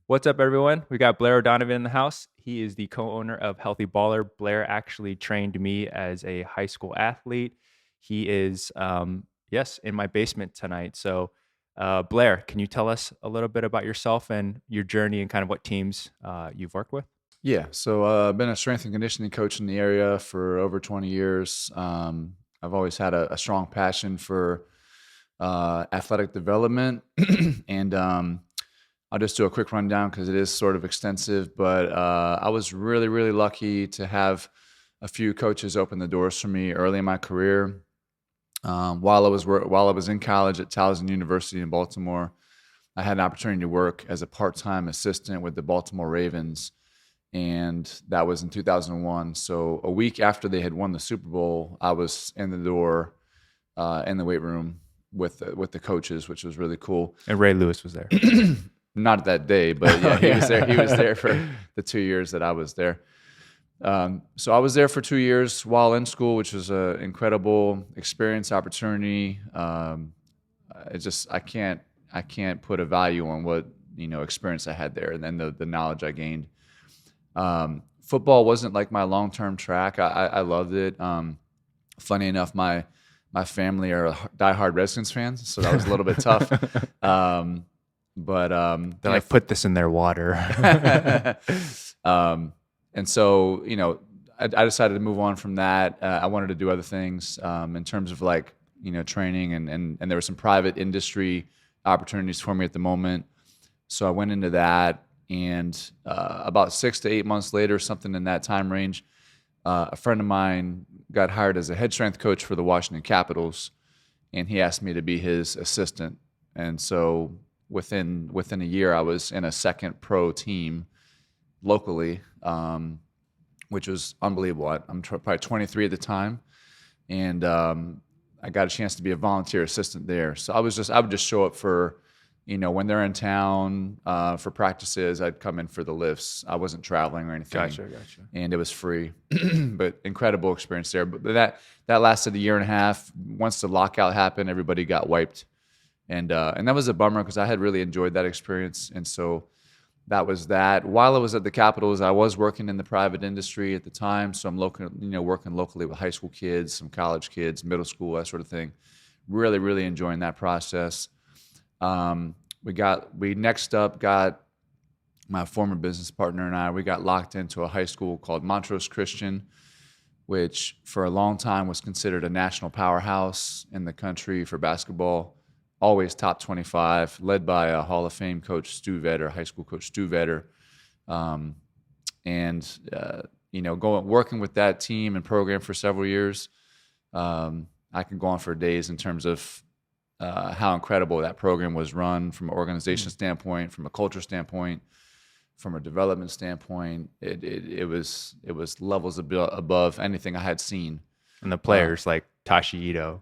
What's up, everyone? We got Blair O'Donovan in the house. He is the co-owner of Healthy Baller. Blair actually trained me as a high school athlete. He is, yes, in my basement tonight. So, Blair, can you tell us a little bit about yourself and your journey and kind of what teams you've worked with? Yeah, so I've been a strength and conditioning coach in the area for over 20 years. I've always had a strong passion for athletic development, and I'll just do a quick rundown because it is sort of extensive. But I was really, really lucky to have a few coaches open the doors for me early in my career. While I was in college at Towson University in Baltimore, I had an opportunity to work as a part-time assistant with the Baltimore Ravens, and that was in 2001. So a week after they had won the Super Bowl, I was in the door in the weight room with the coaches, which was really cool. And Ray Lewis was there. Not that day, but yeah, Oh, he was there. He was yeah. there for the 2 years that I was there. So I was there for 2 years while in school, which was an incredible experience, opportunity. I can't put a value on what experience I had there, and then the knowledge I gained. Football wasn't like my long-term track. I loved it. Funny enough, my family are diehard Redskins fans, so that was a little bit tough. But They're like, put this in their water. and so I decided to move on from that. I wanted to do other things in terms of training, and there were some private industry opportunities for me at the moment. So I went into that, and about 6 to 8 months later, something in that time range, a friend of mine got hired as a head strength coach for the Washington Capitals, and he asked me to be his assistant. And so within a year, I was in a second pro team locally, which was unbelievable. I'm probably 23 at the time, and I got a chance to be a volunteer assistant there. So I would just show up for, when they're in town for practices. I'd come in for the lifts. I wasn't traveling or anything. Gotcha. And it was free, but incredible experience there. But that lasted a year and a half. Once the lockout happened, everybody got wiped, and that was a bummer because I had really enjoyed that experience. And so that was that. While I was at the Capitals, I was working in the private industry at the time. So I'm working locally with high school kids, some college kids, middle school, that sort of thing. Really, really enjoying that process. We next up got my former business partner and I, we got locked into a high school called Montrose Christian, which for a long time was considered a national powerhouse in the country for basketball. Always top 25, led by a Hall of Fame coach, Stu Vetter, high school coach Stu Vetter. Working with that team and program for several years, I can go on for days in terms of how incredible that program was run from an organization standpoint, from a culture standpoint, from a development standpoint. It was levels above anything I had seen. And the players like Tashi Ito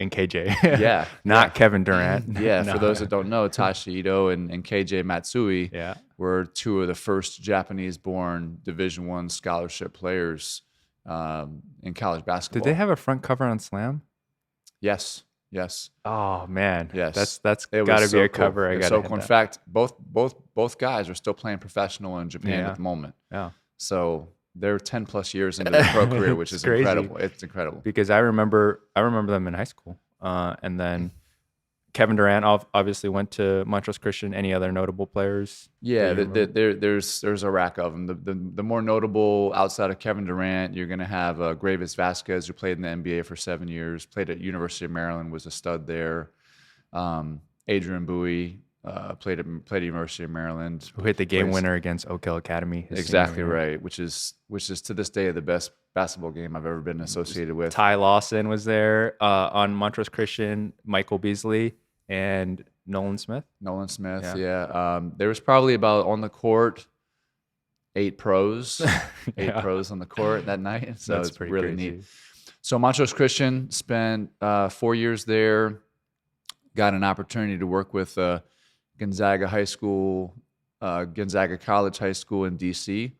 and KJ. Yeah. Not Kevin Durant. Yeah, No. for those that don't know, Tashi Ito and KJ Matsui were two of the first Japanese-born Division I scholarship players in college basketball. Did they have a front cover on Slam? Yes. Oh man, Yes. that's It got to was be so a cool. cover. It's so cool. In fact, both guys are still playing professional in Japan Yeah. at the moment. Yeah, So they're 10 plus years into their pro career, which is crazy. incredible. It's incredible. because I remember them in high school, and then Kevin Durant obviously went to Montrose Christian. Any other notable players? Yeah, that you remember? there's a rack of them. The more notable outside of Kevin Durant, you're going to have Gravis Vasquez, who played in the NBA for 7 years, played at University of Maryland, was a stud there. Adrian Bowie played at University of Maryland. Who hit the game Plays- winner against Oak Hill Academy? his Exactly senior year. right, which is to this day the best basketball game I've ever been associated with. Ty Lawson was there on Montrose Christian. Michael Beasley and Nolan Smith. Nolan Smith, Yeah. yeah. There was probably about on the court 8 pros, eight Yeah. pros on the court that night. So That's it's pretty really crazy. neat. So Montrose Christian spent 4 years there. Got an opportunity to work with Gonzaga High School, Gonzaga College High School in DC,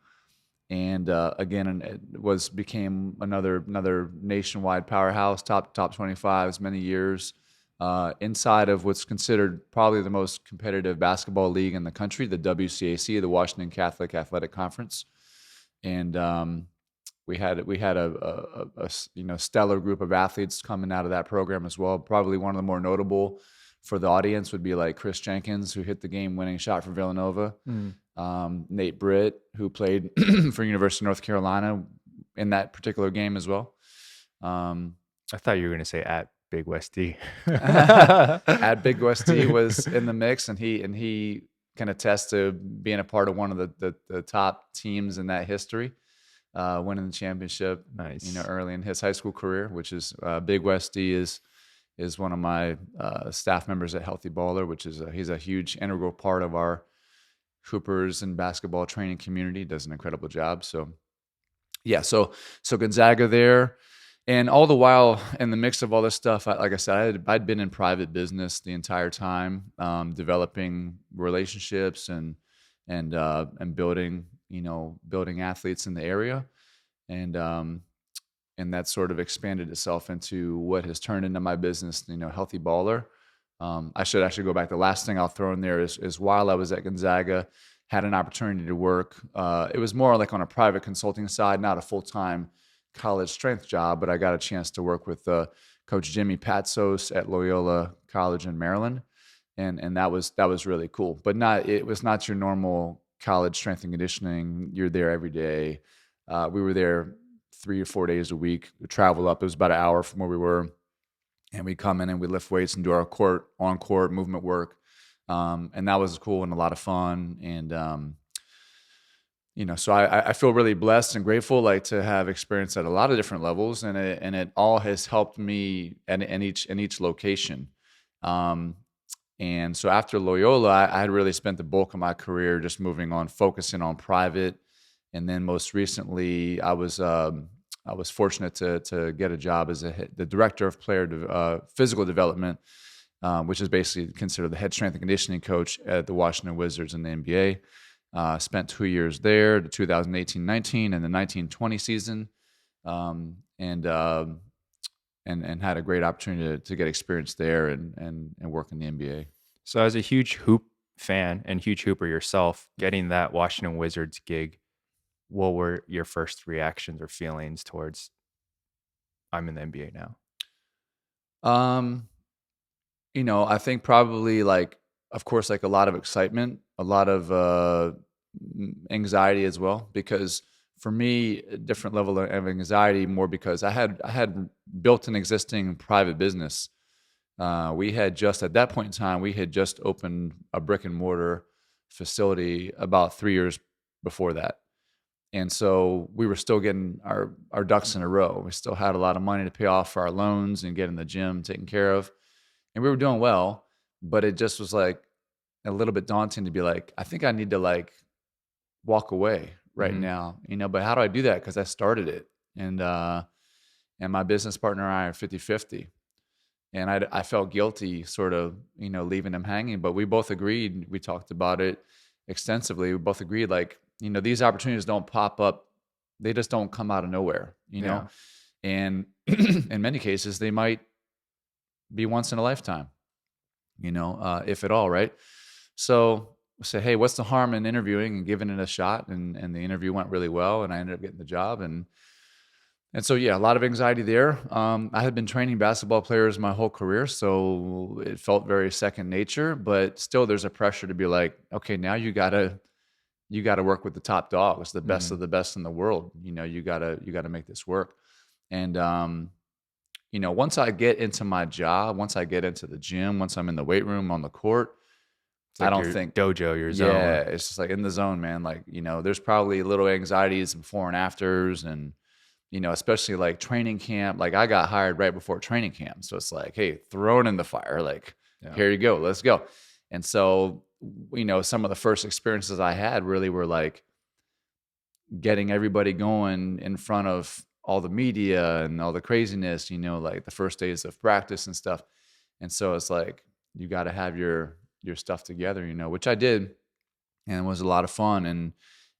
and again, it became another nationwide powerhouse, top 25s many years. inside of what's considered probably the most competitive basketball league in the country, the WCAC, the Washington Catholic Athletic Conference. And we had a stellar group of athletes coming out of that program as well. Probably one of the more notable for the audience would be like Chris Jenkins, who hit the game-winning shot for Villanova. Nate Britt, who played for University of North Carolina in that particular game as well. I thought you were going to say at Big West D. At Big West D was in the mix, and he can attest to being a part of one of the top teams in that history, winning the championship. Nice. Early in his high school career, which is Big West D is one of my staff members at Healthy Baller, which is he's a huge integral part of our Hoopers and basketball training community. Does an incredible job. So yeah, so Gonzaga there. And all the while, in the mix of all this stuff, like I said, I'd been in private business the entire time, developing relationships and building athletes in the area, and that sort of expanded itself into what has turned into my business, Healthy Baller. I should actually go back. The last thing I'll throw in there is while I was at Gonzaga, had an opportunity to work. It was more like on a private consulting side, not a full-time college strength job, but I got a chance to work with Coach Jimmy Patsos at Loyola College in Maryland, and that was really cool. But it was not your normal college strength and conditioning. You're there every day. We were there 3 or 4 days a week. We travel up. It was about an hour from where we were, and we come in and we lift weights and do our on court movement work, and that was cool and a lot of fun. And so I feel really blessed and grateful, like, to have experience at a lot of different levels, and it all has helped me in each location. And so after Loyola, I had really spent the bulk of my career just focusing on private, and then most recently, I was fortunate to get a job as the director of player physical development, which is basically considered the head strength and conditioning coach at the Washington Wizards in the NBA. Spent 2 years there, the 2018-19 and the 19-20 season, and had a great opportunity to get experience there and work in the NBA. So as a huge hoop fan and huge hooper yourself, getting that Washington Wizards gig, what were your first reactions or feelings towards, I'm in the NBA now? I think probably, like, of course, like, a lot of excitement, a lot of anxiety as well, because for me, a different level of anxiety, more because I had built an existing private business. We had just, at that point in time, we had just opened a brick and mortar facility about 3 years before that. And so we were still getting our ducks in a row. We still had a lot of money to pay off for our loans and getting the gym taken care of. And we were doing well, but it just was like a little bit daunting to be like, I think I need to, like, walk away right now, but how do I do that? Because I started it. And my business partner and I are 50-50. And I felt guilty sort of, leaving him hanging, but we both agreed, we talked about it extensively. We both agreed, like, these opportunities don't pop up. They just don't come out of nowhere, know? And in many cases, they might be once in a lifetime, if at all, right? So I said, hey, what's the harm in interviewing and giving it a shot? And the interview went really well, and I ended up getting the job. And so, yeah, a lot of anxiety there. I had been training basketball players my whole career, so it felt very second nature, but still there's a pressure to be like, okay, now you gotta work with the top dogs, the best of the best in the world. You gotta make this work. And once I get into my job, once I get into the gym, once I'm in the weight room, on the court, Like I don't your think dojo, your zone. Yeah, it's just like in the zone, man. Like, there's probably little anxieties before and afters, and especially like training camp. Like, I got hired right before training camp, so it's like, hey, thrown in the fire. Like, here you go, let's go. And so, some of the first experiences I had really were like getting everybody going in front of all the media and all the craziness. Like the first days of practice and stuff. And so it's like, you got to have your stuff together, which I did, and it was a lot of fun.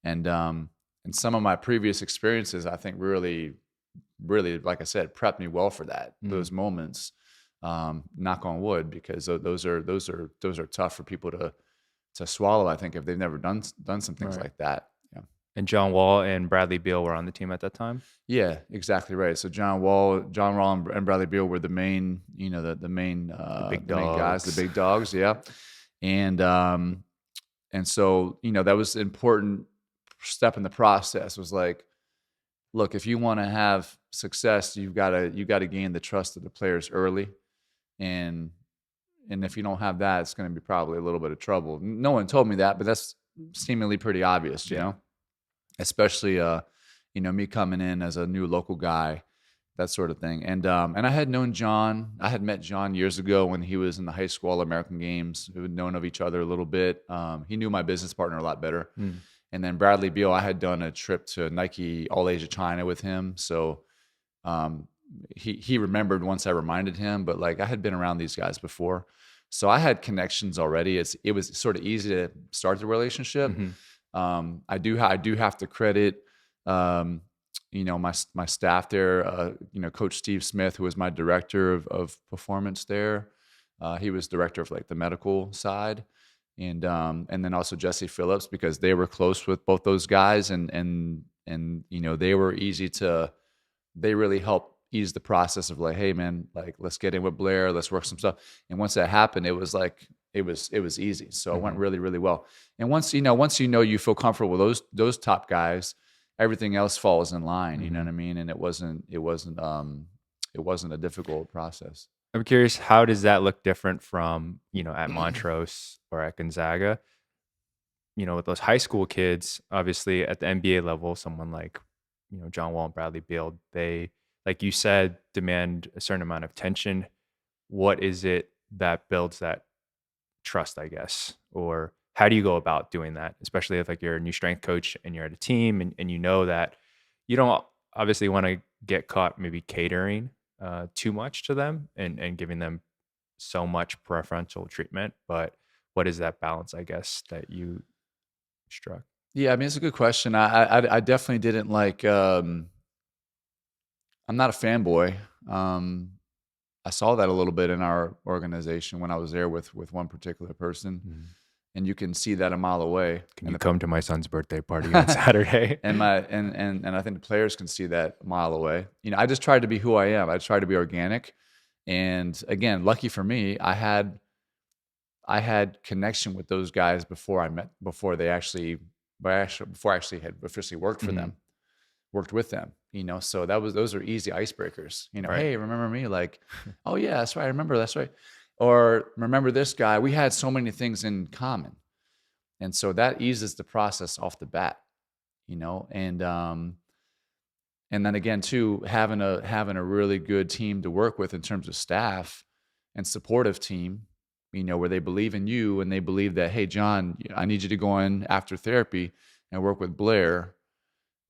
And some of my previous experiences, I think really, really, like I said, prepped me well for that, those moments. Knock on wood, because those are tough for people to swallow, I think, if they've never done some things Right. like that. Yeah. And John Wall and Bradley Beal were on the team at that time? Yeah, exactly right. So John Wall, and Bradley Beal were the main, The big the main guys, the dogs. big dogs. Yeah, and so that was an important step in the process. Was like, look, if you want to have success, you got to gain the trust of the players early, and if you don't have that, it's going to be probably a little bit of trouble. No one told me that, but that's seemingly pretty obvious, Yeah. especially me coming in as a new local guy, that sort of thing. And I had known John. I had met John years ago when he was in the high school All-American games. We had known of each other a little bit. He knew my business partner a lot better. Mm. And then Bradley Beal, I had done a trip to Nike All Asia China with him. So he remembered once I reminded him, but like I had been around these guys before. So I had connections already. It was sort of easy to start the relationship. Mm-hmm. I do have to credit my staff there. Coach Steve Smith, who was my director of performance there. He was director of like the medical side, and then also Jesse Phillips, because they were close with both those guys, and they were easy to. They really helped ease the process of like, hey man, like let's get in with Blair, let's work some stuff. And once that happened, it was like it was easy. So it went really, really well. And once you feel comfortable with those top guys, everything else falls in line. You know what I mean? And it wasn't a difficult process. I'm curious, how does that look different from, at Montrose or at Gonzaga? With those high school kids, obviously at the NBA level, someone like, John Wall and Bradley Beal, they, like you said, demand a certain amount of attention. What is it that builds that trust, I guess? Or how do you go about doing that? Especially if like you're a new strength coach and you're at a team, and you know that you don't obviously want to get caught maybe catering too much to them and giving them so much preferential treatment. But what is that balance, I guess, that you struck? Yeah, I mean, it's a good question. I definitely didn't like. I'm not a fanboy. I saw that a little bit in our organization when I was there with one particular person, and you can see that a mile away. Can you come to my son's birthday party on Saturday? and I think the players can see that a mile away. I just tried to be who I am. I tried to be organic, and again, lucky for me, I had connection with those guys before I actually had officially worked for them, worked with them. So those are easy icebreakers. Right. Hey, remember me? Like, oh yeah, that's right. I remember. That's right. Or remember this guy? We had so many things in common, and so that eases the process off the bat. And then again too, having a really good team to work with in terms of staff and supportive team, where they believe in you and they believe that, hey, John, I need you to go in after therapy and work with Blair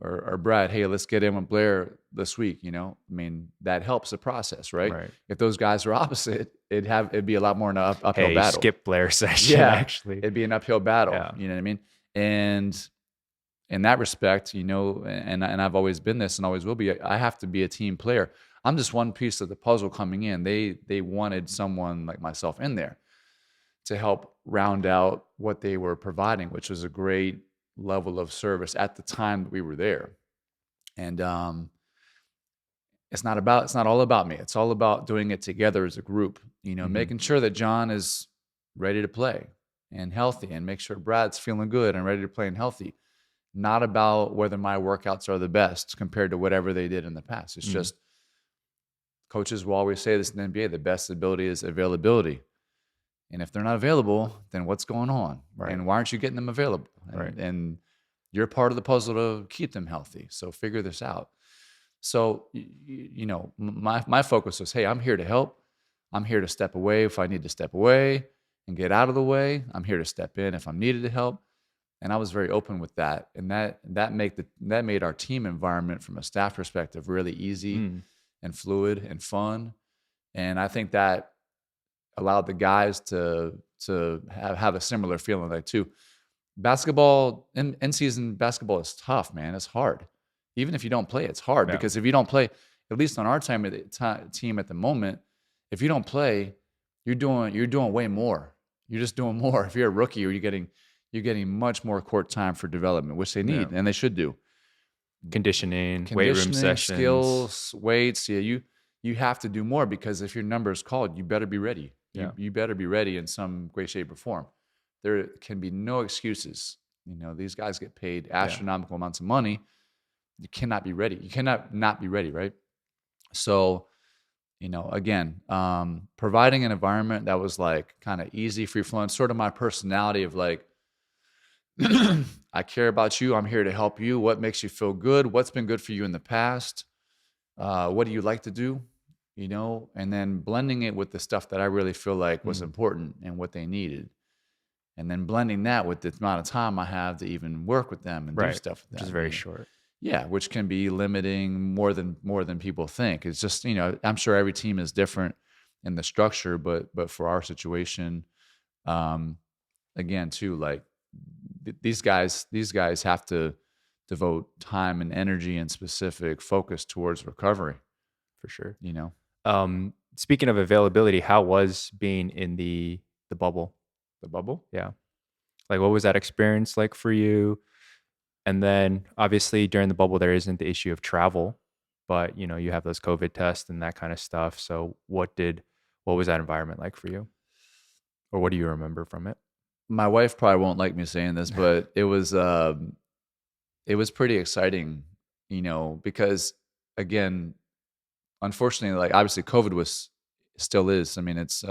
or Brad. Hey, let's get in with Blair this week. I mean, that helps the process, right? Right. If those guys were opposite, it'd be a lot more an uphill Hey, battle. skip Blair session, Yeah, actually. it'd be an uphill battle. Yeah. You know what I mean? And in that respect, and I've always been this and always will be, I have to be a team player. I'm just one piece of the puzzle coming in. They wanted someone like myself in there to help round out what they were providing, which was a great level of service at the time that we were there. And it's not all about me. It's all about doing it together as a group, making sure that John is ready to play and healthy, and make sure Brad's feeling good and ready to play and healthy. Not about whether my workouts are the best compared to whatever they did in the past. It's just, coaches will always say this in the NBA, the best ability is availability. And if they're not available, then what's going on? Right. And why aren't you getting them available? Right. And you're part of the puzzle to keep them healthy. So figure this out. So, my focus was, hey, I'm here to help. I'm here to step away if I need to step away and get out of the way. I'm here to step in if I'm needed to help. And I was very open with that. And that made our team environment from a staff perspective really easy and fluid and fun. And I think that allowed the guys to have a similar feeling like too. Basketball, in season basketball is tough, man. It's hard. Even if you don't play, it's hard because if you don't play, at least on our team at the moment, If you don't play, you're doing way more. You're just doing more. If you're a rookie, or you're getting much more court time for development, which they need and they should do. Conditioning, weight room Conditioning, sessions. skills, weights. Yeah, you have to do more, because if your number is called, you better be ready. Yeah. You better be ready in some great shape or form. There can be no excuses. These guys get paid astronomical amounts of money. You cannot be ready. You cannot not be ready, right? So, again, providing an environment that was like kind of easy, free flowing, sort of my personality of like, I care about you. I'm here to help you. What makes you feel good? What's been good for you in the past? What do you like to do? And then blending it with the stuff that I really feel like was important and what they needed. And then blending that with the amount of time I have to even work with them and do stuff with them. Which is very short. Yeah, which can be limiting more than people think. It's just, I'm sure every team is different in the structure, but for our situation, again, too, like these guys have to devote time and energy and specific focus towards recovery. For sure. Speaking of availability, how was being in the bubble? The bubble? Yeah. Like, what was that experience like for you? And then obviously during the bubble, there isn't the issue of travel, but you have those COVID tests and that kind of stuff. So what was that environment like for you? Or what do you remember from it? My wife probably won't like me saying this, but it was pretty exciting, because again, unfortunately, like obviously COVID still is. I mean, it's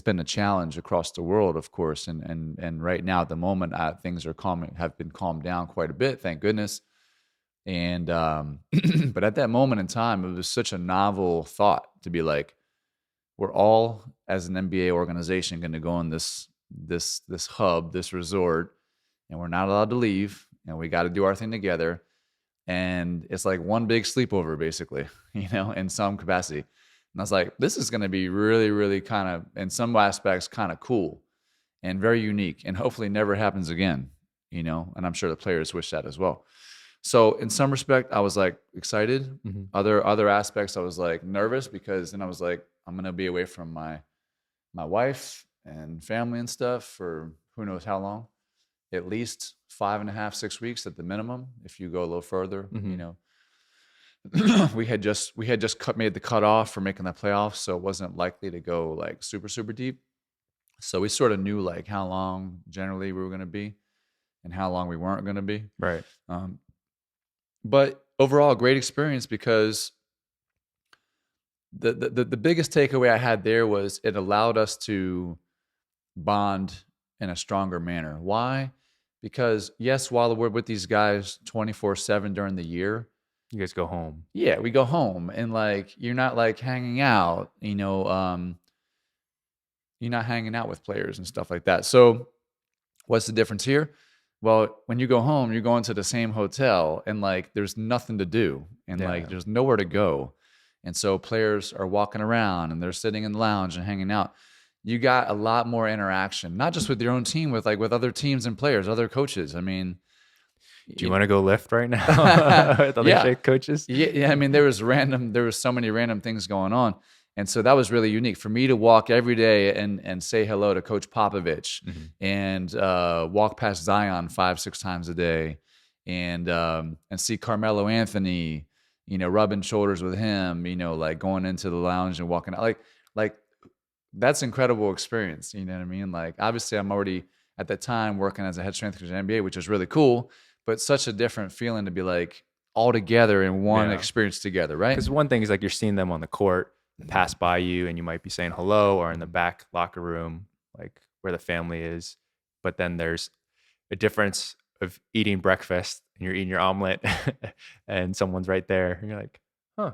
been a challenge across the world, of course, and right now at the moment, things have been calmed down quite a bit, thank goodness. And but at that moment in time, it was such a novel thought to be like, we're all as an NBA organization going to go in this hub, this resort, and we're not allowed to leave, and we got to do our thing together. And it's like one big sleepover, basically, in some capacity. And I was like, this is going to be really, really kind of, in some aspects, kind of cool and very unique, and hopefully never happens again, and I'm sure the players wish that as well. So in some respect, I was like excited. Other aspects, I was like nervous, because then I was like, I'm going to be away from my wife and family and stuff for who knows how long, at least 5.5, 6 weeks at the minimum. If you go a little further, we had just made the cutoff for making the playoffs, so it wasn't likely to go like super, super deep. So we sort of knew like how long generally we were going to be and how long we weren't going to be. Right. But overall, great experience, because the biggest takeaway I had there was it allowed us to bond in a stronger manner. Why? Because yes, while we're with these guys 24/7 during the year, you guys go home. Yeah, we go home, and like you're not like hanging out, you're not hanging out with players and stuff like that. So what's the difference here? Well, when you go home, you're going to the same hotel, and like there's nothing to do, and like there's nowhere to go. And so players are walking around and they're sitting in the lounge and hanging out. You got a lot more interaction, not just with your own team, with other teams and players, other coaches. I mean, do you want to go lift right now with other coaches? Yeah. I mean, there was so many random things going on. And so that was really unique for me to walk every day and say hello to Coach Popovich, and walk past Zion 5-6 times a day, and see Carmelo Anthony, rubbing shoulders with him, like going into the lounge and walking out. Like that's incredible experience. You know what I mean? Like obviously I'm already at that time working as a head strength coach in the NBA, which is really cool, but such a different feeling to be like all together in one experience together, right? Because one thing is like you're seeing them on the court pass by you and you might be saying hello, or in the back locker room, like where the family is. But then there's a difference of eating breakfast and you're eating your omelet and someone's right there. And you're like, huh,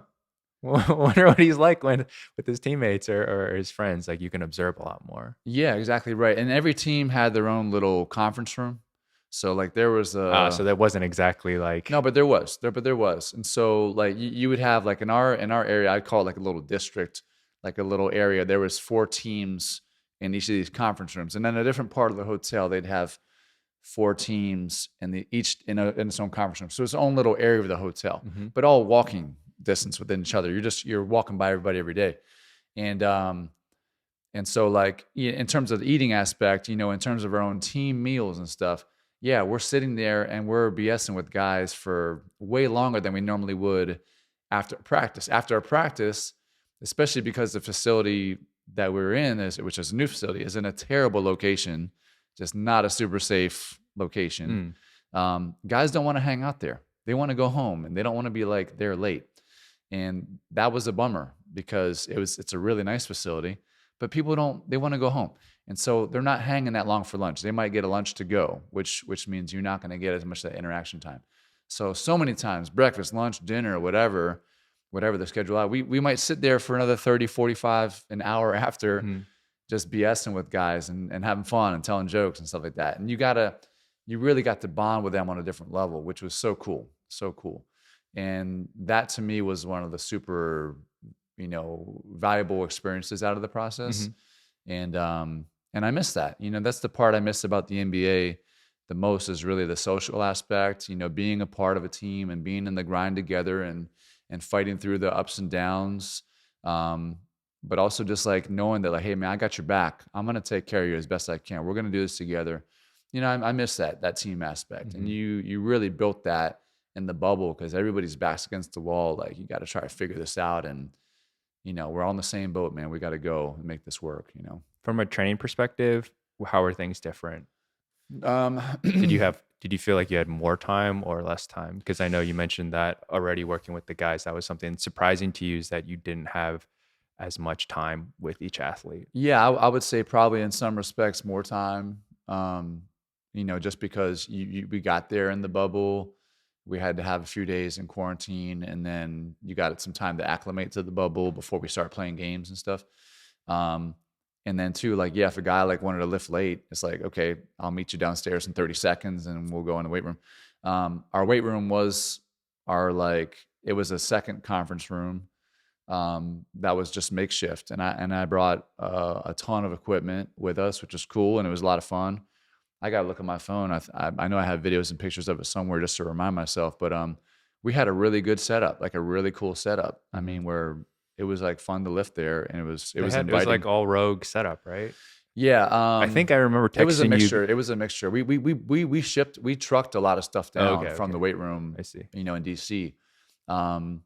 I wonder what he's like with his teammates or his friends. Like you can observe a lot more. Yeah, exactly right. And every team had their own little conference room. So like there was so that wasn't exactly like no, but there was. And so like you would have like in our area, I'd call it like a little district, like a little area. There was 4 teams in each of these conference rooms, and then a different part of the hotel they'd have 4 teams each in its own conference room. So it's its own little area of the hotel, but all walking distance within each other. You're walking by everybody every day. And so like in terms of the eating aspect, in terms of our own team meals and stuff, yeah, we're sitting there and we're BSing with guys for way longer than we normally would after practice. After a practice, especially because the facility that we're in which is a new facility, is in a terrible location, just not a super safe location. Mm. Guys don't want to hang out there. They want to go home and they don't want to be like they're late. And that was a bummer because it's a really nice facility, but they want to go home. And so they're not hanging that long for lunch. They might get a lunch to go, which means you're not going to get as much of that interaction time. So many times, breakfast, lunch, dinner, whatever the schedule out, we might sit there for another 30, 45, an hour after, just BSing with guys and having fun and telling jokes and stuff like that. And you really got to bond with them on a different level, which was so cool. So cool. And that to me was one of the super, valuable experiences out of the process. And I miss that. That's the part I miss about the NBA the most, is really the social aspect, being a part of a team and being in the grind together and fighting through the ups and downs. But also just like knowing that, like, hey man, I got your back. I'm going to take care of you as best I can. We're going to do this together. I miss that team aspect. And you really built that in the bubble because everybody's backs against the wall. Like, you got to try to figure this out. And, we're all in the same boat, man. We got to go and make this work, From a training perspective, how are things different? Um, Did you feel like you had more time or less time? Because I know you mentioned that already working with the guys, that was something surprising to you, is that you didn't have as much time with each athlete. Yeah, I would say probably in some respects more time. Just because we got there in the bubble, we had to have a few days in quarantine, and then you got some time to acclimate to the bubble before we start playing games and stuff. And then too, like, yeah, if a guy like wanted to lift late, it's like, okay, I'll meet you downstairs in 30 seconds and we'll go in the weight room. Our weight room was it was a second conference room. That was just makeshift. And I brought a ton of equipment with us, which was cool. And it was a lot of fun. I got to look at my phone. I know I have videos and pictures of it somewhere just to remind myself, but we had a really good setup, like a really cool setup. I mean, where it was like fun to lift there, and it was inviting. It was like all rogue setup, right? Yeah, I think I remember texting you. It was a mixture. It was a mixture. We trucked a lot of stuff down from the weight room. I see. In DC, and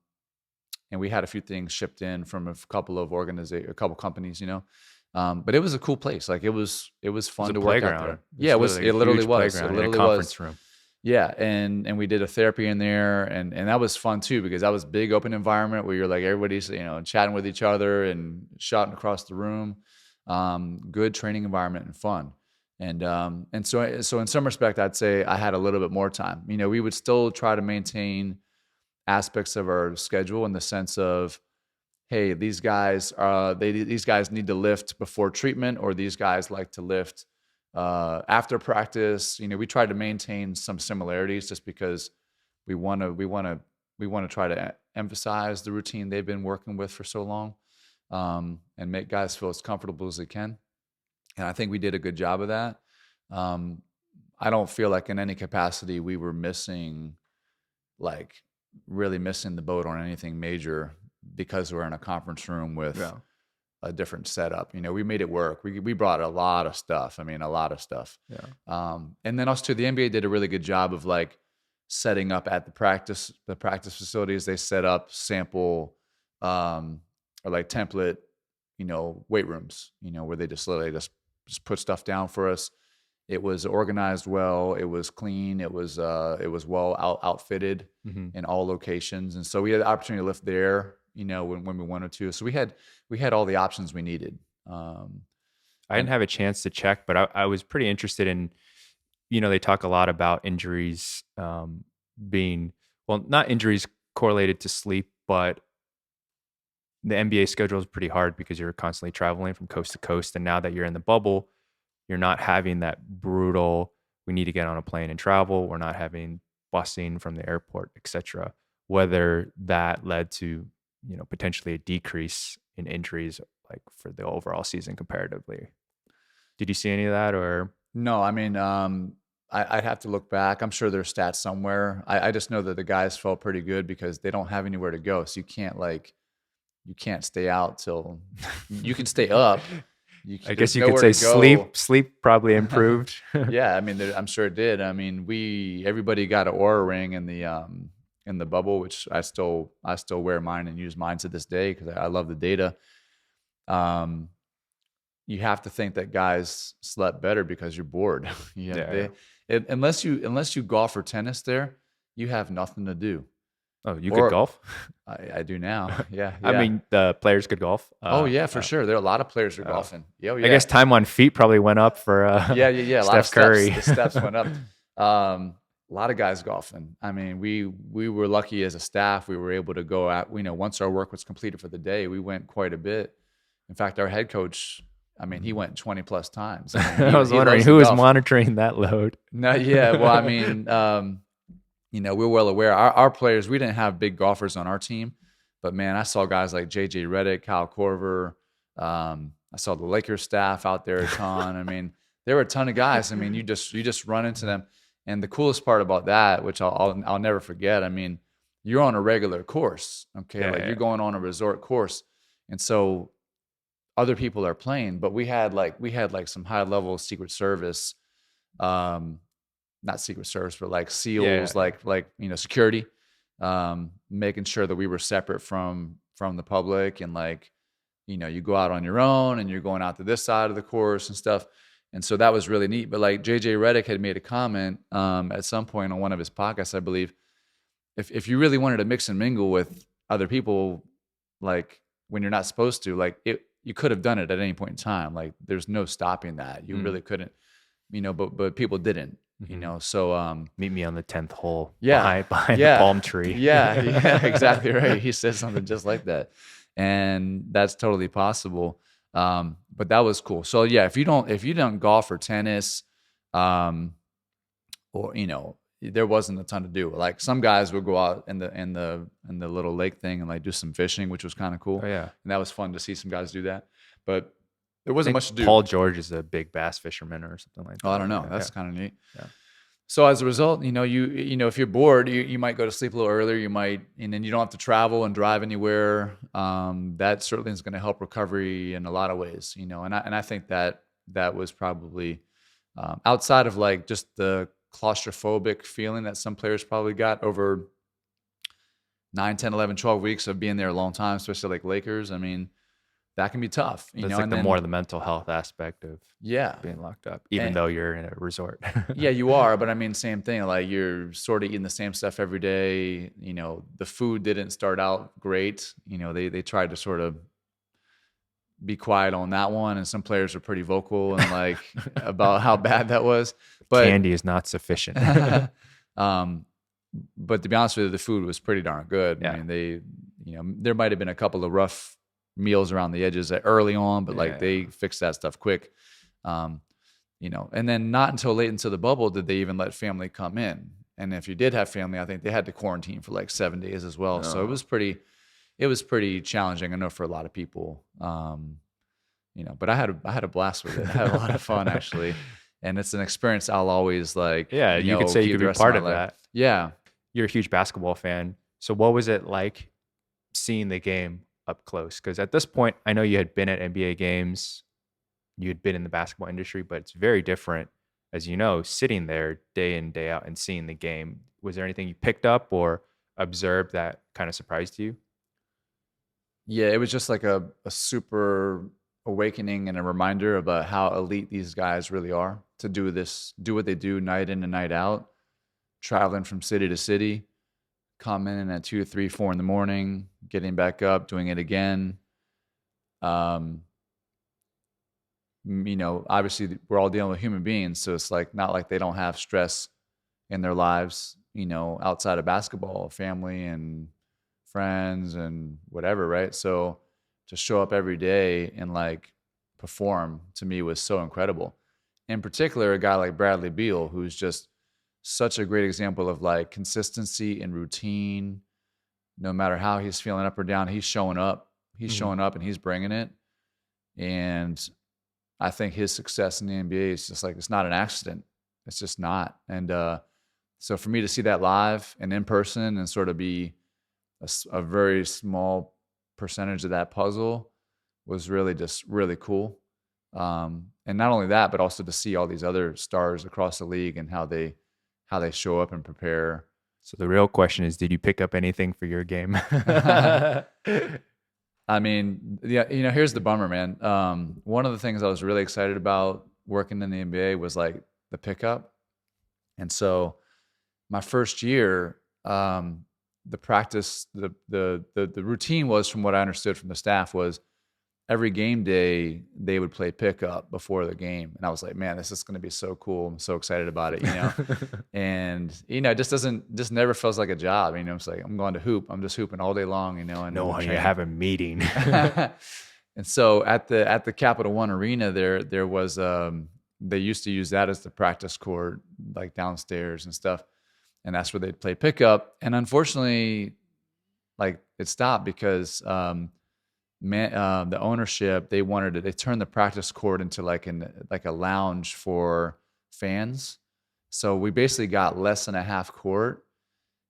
we had a few things shipped in from a couple companies. But it was a cool place. Like, it was fun to work out there. Yeah, it literally was. It literally was. Room. Yeah, and we did a therapy in there, and that was fun too, because that was big open environment where you're like, everybody's chatting with each other and shouting across the room. Good training environment and fun, and so in some respect, I'd say I had a little bit more time. We would still try to maintain aspects of our schedule in the sense of, hey, these guys need to lift before treatment, or these guys like to lift after practice. We try to maintain some similarities just because we want to try to emphasize the routine they've been working with for so long, and make guys feel as comfortable as they can. And I think we did a good job of that. I don't feel like in any capacity we were really missing the boat on anything major, because we're in a conference room with a different setup. We made it work. We brought a lot of stuff. I mean, a lot of stuff. Yeah. And then also too, the NBA did a really good job of like setting up at the practice facilities. They set up sample or like template, weight rooms, where they just literally just put stuff down for us. It was organized well. It was clean. It was well outfitted in all locations. And so we had the opportunity to lift there, when we wanted to. So we had all the options we needed. I didn't have a chance to check, but I was pretty interested in, they talk a lot about injuries being, well, not injuries correlated to sleep, but the NBA schedule is pretty hard because you're constantly traveling from coast to coast. And now that you're in the bubble, you're not having that brutal, we need to get on a plane and travel. We're not having busing from the airport, etc. Whether that led to, potentially a decrease in injuries, like for the overall season comparatively. Did you see any of that, or? No, I mean, I'd have to look back. I'm sure there's stats somewhere. I just know that the guys felt pretty good because they don't have anywhere to go. So you can't you can't stay out till you can stay up. I guess There's you could nowhere say to go. sleep probably improved. Yeah, I mean, I'm sure it did. I mean, everybody got an Aura ring in the bubble, which I still wear mine and use mine to this day because I love the data. Um, you have to think that guys slept better because you're bored. Unless you golf or tennis there, you have nothing to do. Oh, you could golf? I do now. Yeah, I mean, the players could golf. Oh yeah, for sure. There are a lot of players who are golfing. Yeah, I guess time on feet probably went up for yeah. A lot of Steph Curry. The steps went up. A lot of guys golfing. I mean, we were lucky as a staff. We were able to go out. Once our work was completed for the day, we went quite a bit. In fact, our head coach, I mean, he went 20 plus times. I mean, I was wondering who was monitoring that load. No, yeah. Well, I mean, we're well aware. Our players, we didn't have big golfers on our team, but man, I saw guys like JJ Redick, Kyle Korver. I saw the Lakers staff out there a ton. I mean, there were a ton of guys. I mean, you just run into them. And the coolest part about that, which I'll never forget, I mean, you're on a regular course, okay? You're going on a resort course. And so other people are playing, but we had some high level Secret Service, not Secret Service, but like SEALs, like security, making sure that we were separate from the public, and you go out on your own and you're going out to this side of the course and stuff. And so that was really neat. But like JJ Redick had made a comment at some point on one of his podcasts, I believe, if you really wanted to mix and mingle with other people, like when you're not supposed to, you could have done it at any point in time. Like there's no stopping that. You really couldn't, but people didn't, so meet me on the 10th hole behind the palm tree. Yeah, exactly right. He said something just like that. And that's totally possible. But that was cool. So yeah, if you don't golf or tennis, or there wasn't a ton to do. Like some guys would go out in the little lake thing and do some fishing, which was kind of cool. Oh, yeah. And that was fun to see some guys do that. But there wasn't much to do. Paul George is a big bass fisherman or something like that. Oh, I don't know. That's kind of neat. Yeah. So as a result, if you're bored, you might go to sleep a little earlier. And then you don't have to travel and drive anywhere. That certainly is going to help recovery in a lot of ways. And I think that was probably outside of just the claustrophobic feeling that some players probably got over 9, 10, 11, 12 weeks of being there a long time, especially like Lakers. I mean, that can be tough. It's more the mental health aspect of being locked up, even though you're in a resort. Yeah, you are. But I mean, same thing. Like you're sort of eating the same stuff every day. The food didn't start out great. They tried to sort of be quiet on that one. And some players are pretty vocal and about how bad that was. But candy is not sufficient. But to be honest with you, the food was pretty darn good. Yeah. I mean, there might have been a couple of rough meals around the edges early on, but they fixed that stuff quick. And then not until late into the bubble did they even let family come in. And if you did have family, I think they had to quarantine for 7 days as well. So it was pretty challenging, I know, for a lot of people. But I had a blast with it. I had a lot of fun actually. And it's an experience I'll always you could say you could be part of that. Yeah. You're a huge basketball fan. So what was it like seeing the game up close? Because at this point, I know you had been at NBA games, you had been in the basketball industry, but it's very different, as you know, sitting there day in, day out and seeing the game. Was there anything you picked up or observed that kind of surprised you? Yeah, it was just like a super awakening and a reminder about how elite these guys really are to do what they do night in and night out, traveling from city to city, coming in at 2, 3, 4 in the morning, getting back up, doing it again. Obviously we're all dealing with human beings, so it's not like they don't have stress in their lives, outside of basketball, family and friends and whatever, right? So to show up every day and perform, to me, was so incredible. In particular, a guy like Bradley Beal, who's just such a great example of consistency and routine. No matter how he's feeling up or down, he's showing up. He's showing up and he's bringing it. And I think his success in the NBA is just it's not an accident. It's just not. And so for me to see that live and in person and sort of be a very small percentage of that puzzle was really just really cool. And not only that, but also to see all these other stars across the league and how they show up and prepare. So the real question is, did you pick up anything for your game? I mean, yeah, here's the bummer, man. One of the things I was really excited about working in the NBA was like the pickup. And so my first year, the practice, the routine was, from what I understood from the staff, was every game day they would play pickup before the game. And I was like, man, this is going to be so cool. I'm so excited about it, And it just never feels like a job. It's like, I'm going to hoop. I'm just hooping all day long, and No, you have a meeting. And so at the Capital One Arena, there was they used to use that as the practice court, like downstairs and stuff. And that's where they'd play pickup. And unfortunately, like, it stopped because the ownership, they turned the practice court into like a lounge for fans. So we basically got less than a half court,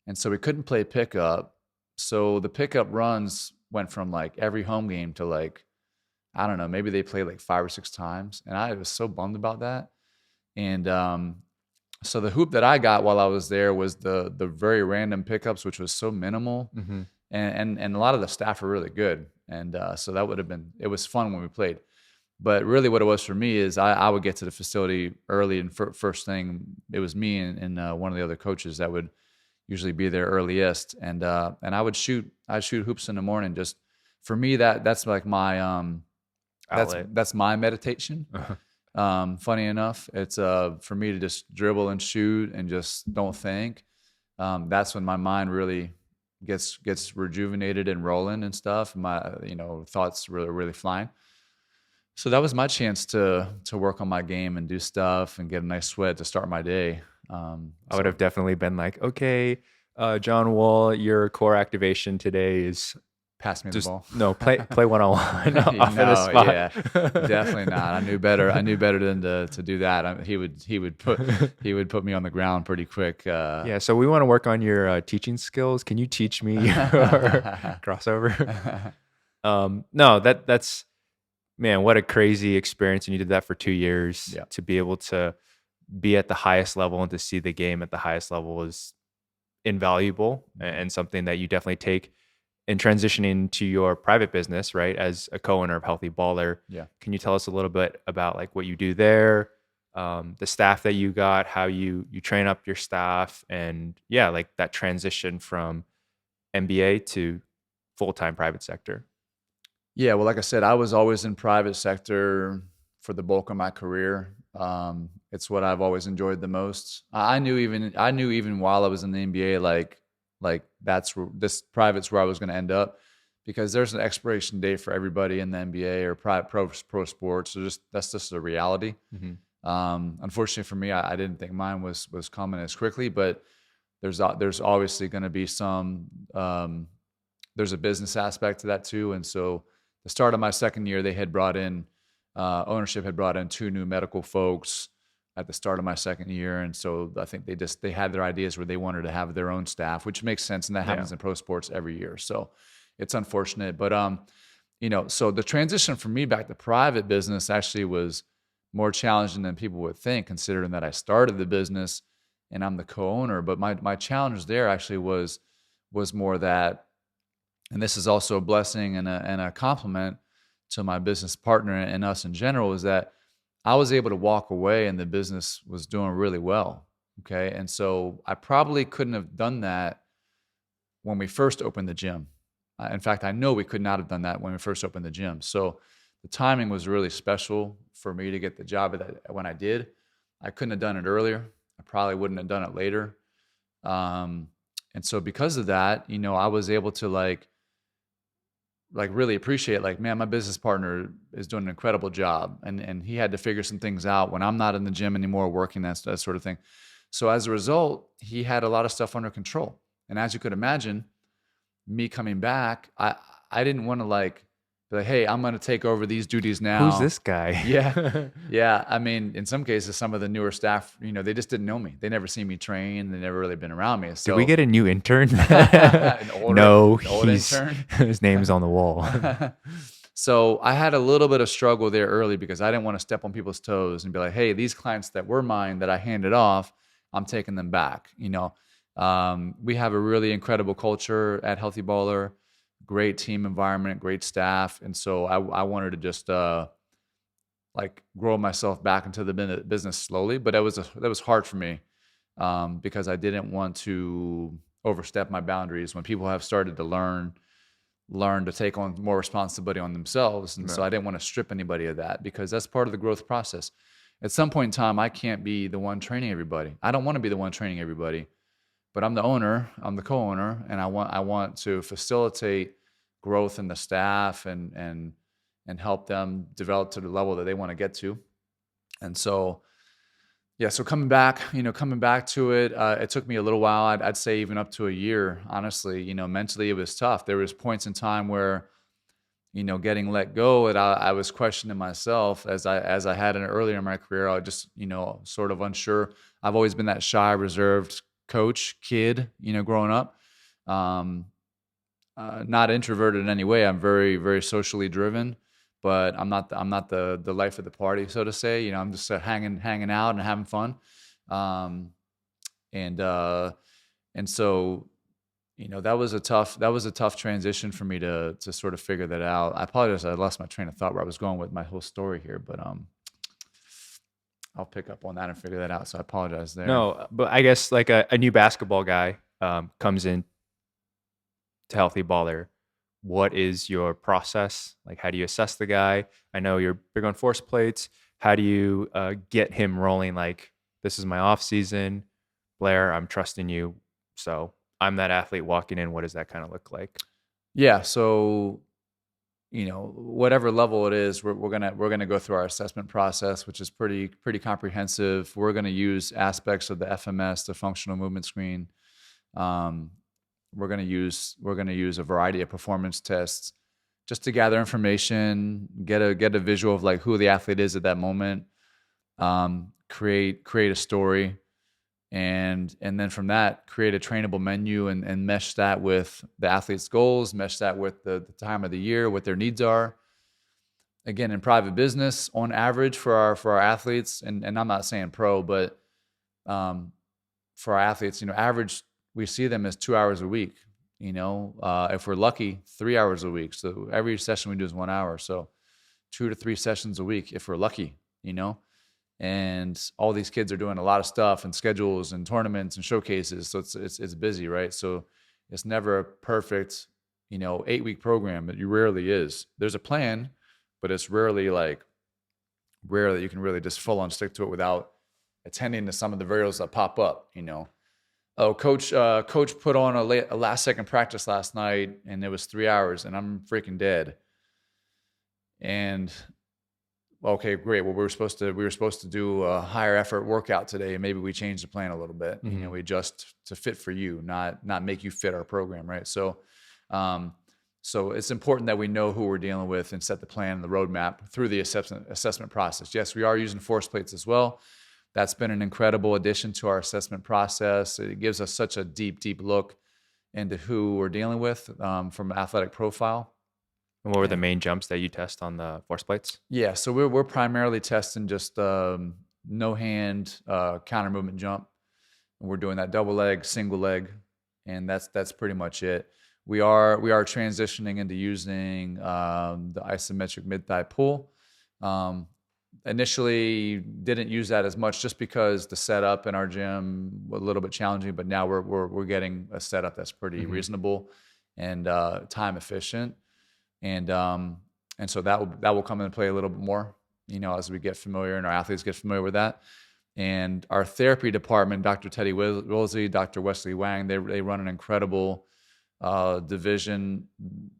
and so we couldn't play pickup. So the pickup runs went from like every home game to like, I don't know, maybe they played like 5 or 6 times, and I was so bummed about that. And so the hoop that I got while I was there was the very random pickups, which was so minimal, and a lot of the staff are really good. And so it was fun when we played. But really what it was for me is I would get to the facility early, and first thing, it was me and one of the other coaches that would usually be there earliest. And I'd shoot hoops in the morning. Just for me, that's like my that's my meditation. Funny enough, it's for me to just dribble and shoot and just don't think. That's when my mind really gets rejuvenated and rolling and stuff. My thoughts really flying. So that was my chance to work on my game and do stuff and get a nice sweat to start my day. I would have definitely been like, okay, John Wall, your core activation today is pass me the ball. No, play 1-on-1 off of the spot. Yeah, definitely not. I knew better than to do that. He would put me on the ground pretty quick. Yeah, so we want to work on your teaching skills. Can you teach me your crossover? No, that's, man, what a crazy experience. And you did that for 2 years. To be able to be at the highest level and to see the game at the highest level is invaluable, and something that you definitely take in transitioning to your private business, right? As a co-owner of Healthy Baller. Yeah. Can you tell us a little bit about like what you do there, the staff that you got, how you train up your staff, and like that transition from MBA to full-time private sector? Yeah, well, like I said, I was always in private sector for the bulk of my career. It's what I've always enjoyed the most. I knew even while I was in the NBA, like this private's where I was going to end up, because there's an expiration date for everybody in the NBA or pro sports. So that's just the reality. Unfortunately for me, I didn't think mine was coming as quickly, but there's obviously going to be some. There's a business aspect to that too, and so the start of my second year, they had brought in ownership had brought in 2 new medical folks at the start of my second year. And so I think they had their ideas where they wanted to have their own staff, which makes sense. And that happens in pro sports every year. So it's unfortunate, but, so the transition for me back to private business actually was more challenging than people would think, considering that I started the business and I'm the co-owner. But my challenge there actually was more that, and this is also a blessing and a compliment to my business partner and us in general, is that I was able to walk away and the business was doing really well. Okay. And so I probably couldn't have done that when we first opened the gym. In fact, I know we could not have done that when we first opened the gym. So the timing was really special for me to get the job when I did. I couldn't have done it earlier. I probably wouldn't have done it later. And so because of that, I was able to like really appreciate, like, man, my business partner is doing an incredible job. And he had to figure some things out when I'm not in the gym anymore working, that sort of thing. So as a result, he had a lot of stuff under control. And as you could imagine, me coming back, I didn't want to like Be like, hey, I'm going to take over these duties Who's now. this guy? Yeah. Yeah. I mean, in some cases, some of the newer staff, they just didn't know me. They never seen me train. They never really been around me. Did we So get a new intern? an No, old he's intern. his name's on the wall. So I had a little bit of struggle there early because I didn't want to step on people's toes and be like, hey, these clients that were mine that I handed off, I'm taking them back. We have a really incredible culture at Healthy Baller, great team environment, great staff. And so I wanted to just like grow myself back into the business slowly, but that was hard for me because I didn't want to overstep my boundaries when people have started to learn to take on more responsibility on themselves. And so I didn't want to strip anybody of that because that's part of the growth process. At some point in time, I can't be the one training everybody. I don't want to be the one training everybody, but I'm the owner, I'm the co-owner, and I want to facilitate growth in the staff and help them develop to the level that they want to get to. And so, yeah, so coming back to it, it took me a little while. I'd say even up to a year, honestly. Mentally it was tough. There was points in time where, getting let go, and I was questioning myself as I had earlier in my career. I was just, sort of unsure. I've always been that shy, reserved coach kid, growing up. Not introverted in any way. I'm very, very socially driven, but I'm not the life of the party, so to say. I'm just hanging out and having fun. Um, and so, that was a tough transition for me to sort of figure that out. I apologize. I lost my train of thought where I was going with my whole story here, but I'll pick up on that and figure that out. So I apologize there. No, but I guess like a new basketball guy comes in to Healthy Baller. What is your process? Like, how do you assess the guy? I know you're big on force plates. How do you get him rolling? Like, this is my off season, Blair. I'm trusting you. So I'm that athlete walking in. What does that kind of look like? Yeah. So, whatever level it is, we're gonna go through our assessment process, which is pretty comprehensive. We're gonna use aspects of the FMS, the functional movement screen. We're gonna use a variety of performance tests just to gather information, get a visual of like who the athlete is at that moment, create a story, and then from that create a trainable menu and mesh that with the athlete's goals, mesh that with the time of the year, what their needs are. Again, in private business, on average for our athletes, and I'm not saying pro, but for our athletes, average we see them as 2 hours a week. If we're lucky, 3 hours a week. So every session we do is 1 hour. So 2 to 3 sessions a week if we're lucky. And all these kids are doing a lot of stuff and schedules and tournaments and showcases. So it's busy, right? So it's never a perfect, 8-week program. It rarely is. There's a plan, but it's rarely that you can really just full on stick to it without attending to some of the variables that pop up. Oh, coach put on a last second practice last night and it was 3 hours and I'm freaking dead. And okay, great. Well, we were supposed to do a higher effort workout today, and maybe we changed the plan a little bit. Mm-hmm. We adjust to fit for you, not make you fit our program, right? So, so it's important that we know who we're dealing with and set the plan and the roadmap through the assessment process. Yes, we are using force plates as well. That's been an incredible addition to our assessment process. It gives us such a deep look into who we're dealing with from an athletic profile. And what were the main jumps that you test on the force plates? Yeah, so we're primarily testing just no hand counter movement jump. And we're doing that double leg, single leg, and that's pretty much it. We are transitioning into using the isometric mid thigh pull. Initially didn't use that as much just because the setup in our gym was a little bit challenging, but now we're getting a setup that's pretty reasonable and time efficient. And so that will come into play a little bit more, as we get familiar and our athletes get familiar with that. And our therapy department, Dr. Teddy Wilsey, Dr. Wesley Wang, they run an incredible division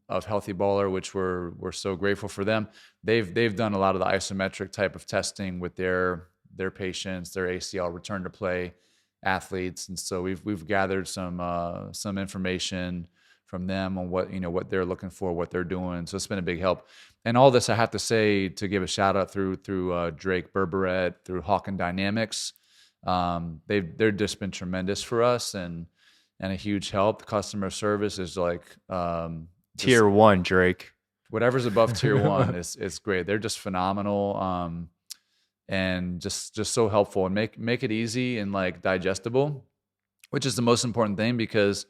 of Healthy Baller, which we're so grateful for them. They've done a lot of the isometric type of testing with their patients, their ACL return to play athletes, and so we've gathered some information from them on what they're looking for, what they're doing. So it's been a big help. And all this, I have to say, to give a shout out through Drake Berberet, through Hawken Dynamics. They're just been tremendous for us and a huge help. The customer service is like Tier 1, Drake. Whatever's above tier 1 is great. They're just phenomenal, and just so helpful, and make it easy and like digestible, which is the most important thing, because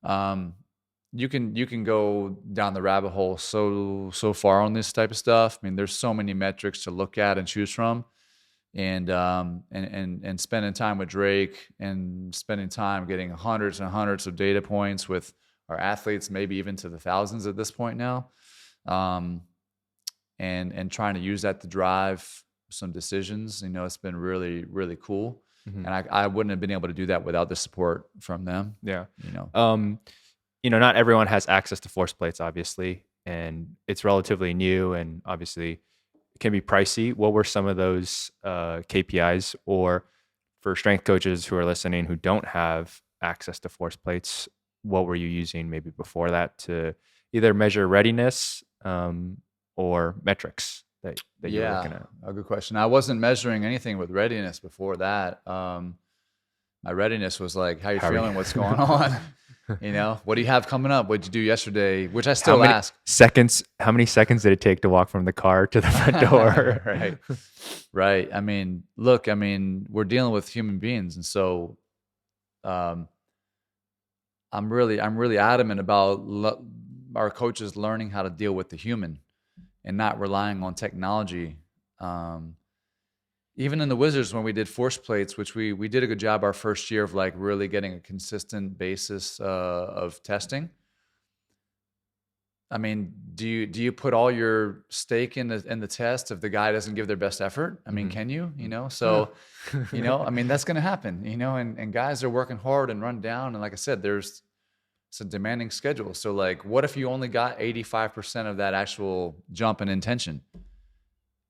you can go down the rabbit hole so far on this type of stuff. I mean, there's so many metrics to look at and choose from, and spending time with Drake and spending time getting hundreds and hundreds of data points with our athletes, maybe even to the thousands at this point now, and trying to use that to drive some decisions. It's been really, really cool. Mm-hmm. And I wouldn't have been able to do that without the support from them. Yeah. Not everyone has access to force plates, obviously, and it's relatively new, and obviously it can be pricey. What were some of those KPIs, or for strength coaches who are listening who don't have access to force plates, what were you using maybe before that to either measure readiness or metrics that you were looking at? A good question. I wasn't measuring anything with readiness before that. My readiness was like, how you feeling? What's going on? What do you have coming up? What'd you do yesterday? Which I still ask. How many seconds did it take to walk from the car to the front door? Right. I mean, look, we're dealing with human beings. And so, I'm really adamant about our coaches learning how to deal with the human and not relying on technology. Even in the Wizards, when we did force plates, which we did a good job our first year of like really getting a consistent basis of testing. Do you put all your stake in the test if the guy doesn't give their best effort? Can you? So, that's going to happen. And guys are working hard and run down. And like I said, it's a demanding schedule. So like, what if you only got 85% of that actual jump and intention?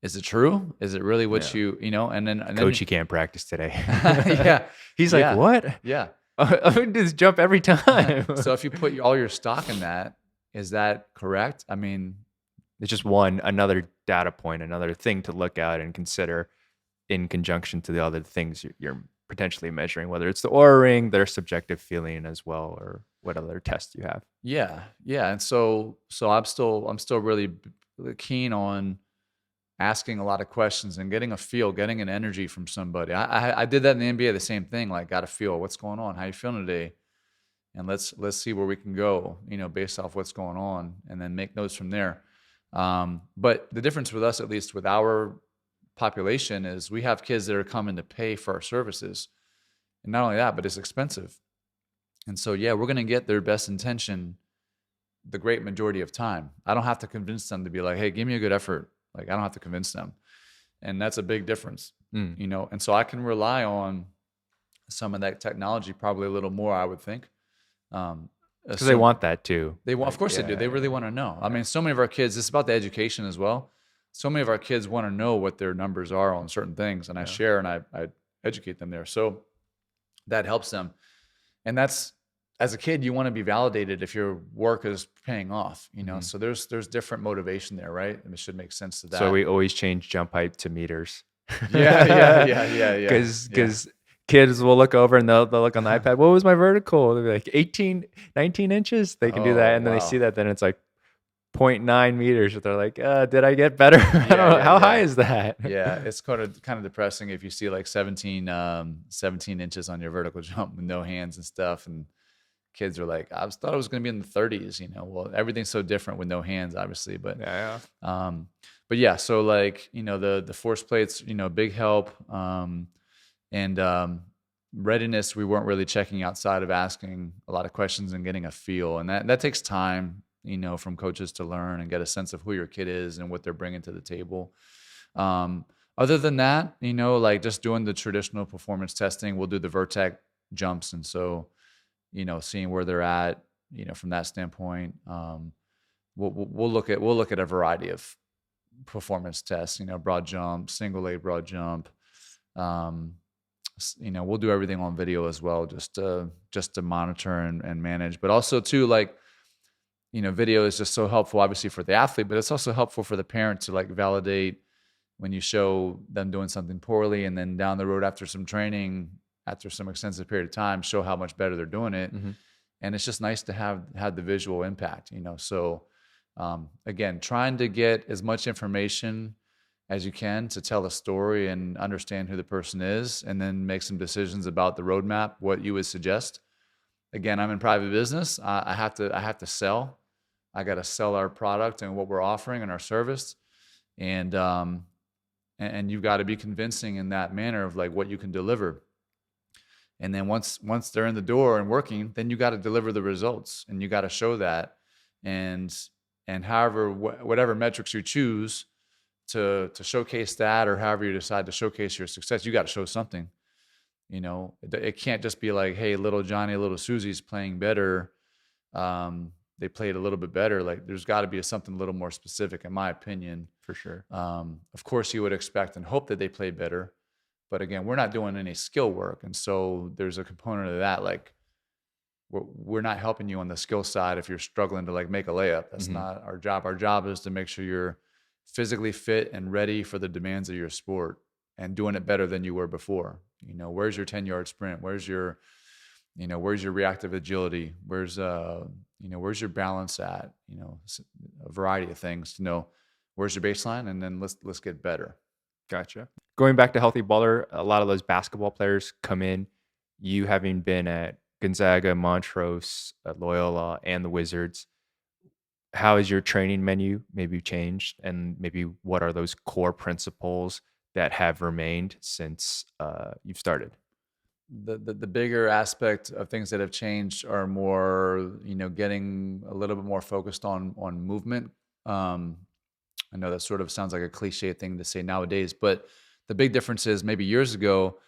Is it true? Is it really what and then Coach, you can't practice today. Yeah. He's like, what? Yeah. I just jump every time. So if you put all your stock in that, is that correct? It's just another data point, another thing to look at and consider in conjunction to the other things you're potentially measuring, whether it's the Oura ring, their subjective feeling as well, or what other tests you have. Yeah. And so I'm still really keen on asking a lot of questions and getting a feel, getting an energy from somebody. I did that in the NBA, the same thing, like got a feel, what's going on? How you feeling today? And let's see where we can go, based off what's going on, and then make notes from there. But the difference with us, at least with our population, is we have kids that are coming to pay for our services. And not only that, but it's expensive. And so, we're going to get their best intention the great majority of time. I don't have to convince them to be like, hey, give me a good effort. Like, I don't have to convince them. And that's a big difference, And so I can rely on some of that technology probably a little more, I would think. Because they want that too. Of course they do. They really want to know. So many of our kids, it's about the education as well. So many of our kids want to know what their numbers are on certain things. And I share and I educate them there. So that helps them. And that's, as a kid, you want to be validated if your work is paying off, So there's different motivation there, right? And it should make sense to that. So we always change jump height to meters. Yeah. Because kids will look over and they'll look on the iPad. What was my vertical? They'll be like 19 inches. They can do that, and then they see that. Then it's like 0.9 meters. But they're like, did I get better? I don't know. How high is that? Yeah, it's kind of depressing if you see like 17 inches on your vertical jump with no hands and stuff, and kids are like, I thought it was going to be in the 30s, Well, everything's so different with no hands, obviously, but but yeah. So like, the force plates, big help, and readiness. We weren't really checking outside of asking a lot of questions and getting a feel, and that takes time, from coaches to learn and get a sense of who your kid is and what they're bringing to the table. Other than that, like just doing the traditional performance testing, we'll do the vertex jumps, and so. Seeing where they're at, from that standpoint, we'll look at a variety of performance tests, broad jump, single leg broad jump, we'll do everything on video as well, just to monitor and manage. But also too, like, video is just so helpful, obviously for the athlete, but it's also helpful for the parent to like validate when you show them doing something poorly, and then down the road after some training, after some extensive period of time, show how much better they're doing it. Mm-hmm. And it's just nice to have the visual impact, So again, trying to get as much information as you can to tell a story and understand who the person is, and then make some decisions about the roadmap, what you would suggest. Again, I'm in private business. I have to sell. I got to sell our product and what we're offering and our service. And you've got to be convincing in that manner of like what you can deliver. And then once they're in the door and working, then you got to deliver the results, and you got to show that. And however, whatever metrics you choose to showcase that, or however you decide to showcase your success, you got to show something. It can't just be like, hey, little Johnny, little Susie's playing better. They played a little bit better. Like, there's got to be something a little more specific, in my opinion. For sure. Of course, you would expect and hope that they play better. But again, we're not doing any skill work. And so there's a component of that. Like, we're not helping you on the skill side if you're struggling to like make a layup. That's not our job. Our job is to make sure you're physically fit and ready for the demands of your sport, and doing it better than you were before. Where's your 10-yard sprint? Where's your reactive agility? Where's your balance at? A variety of things to know where's your baseline, and then let's get better. Gotcha. Going back to Healthy Baller, a lot of those basketball players come in. You having been at Gonzaga, Montrose, Loyola, and the Wizards, how has your training menu maybe changed? And maybe what are those core principles that have remained since you've started? The bigger aspect of things that have changed are more, getting a little bit more focused on movement. I know that sort of sounds like a cliche thing to say nowadays, but the big difference is maybe years ago,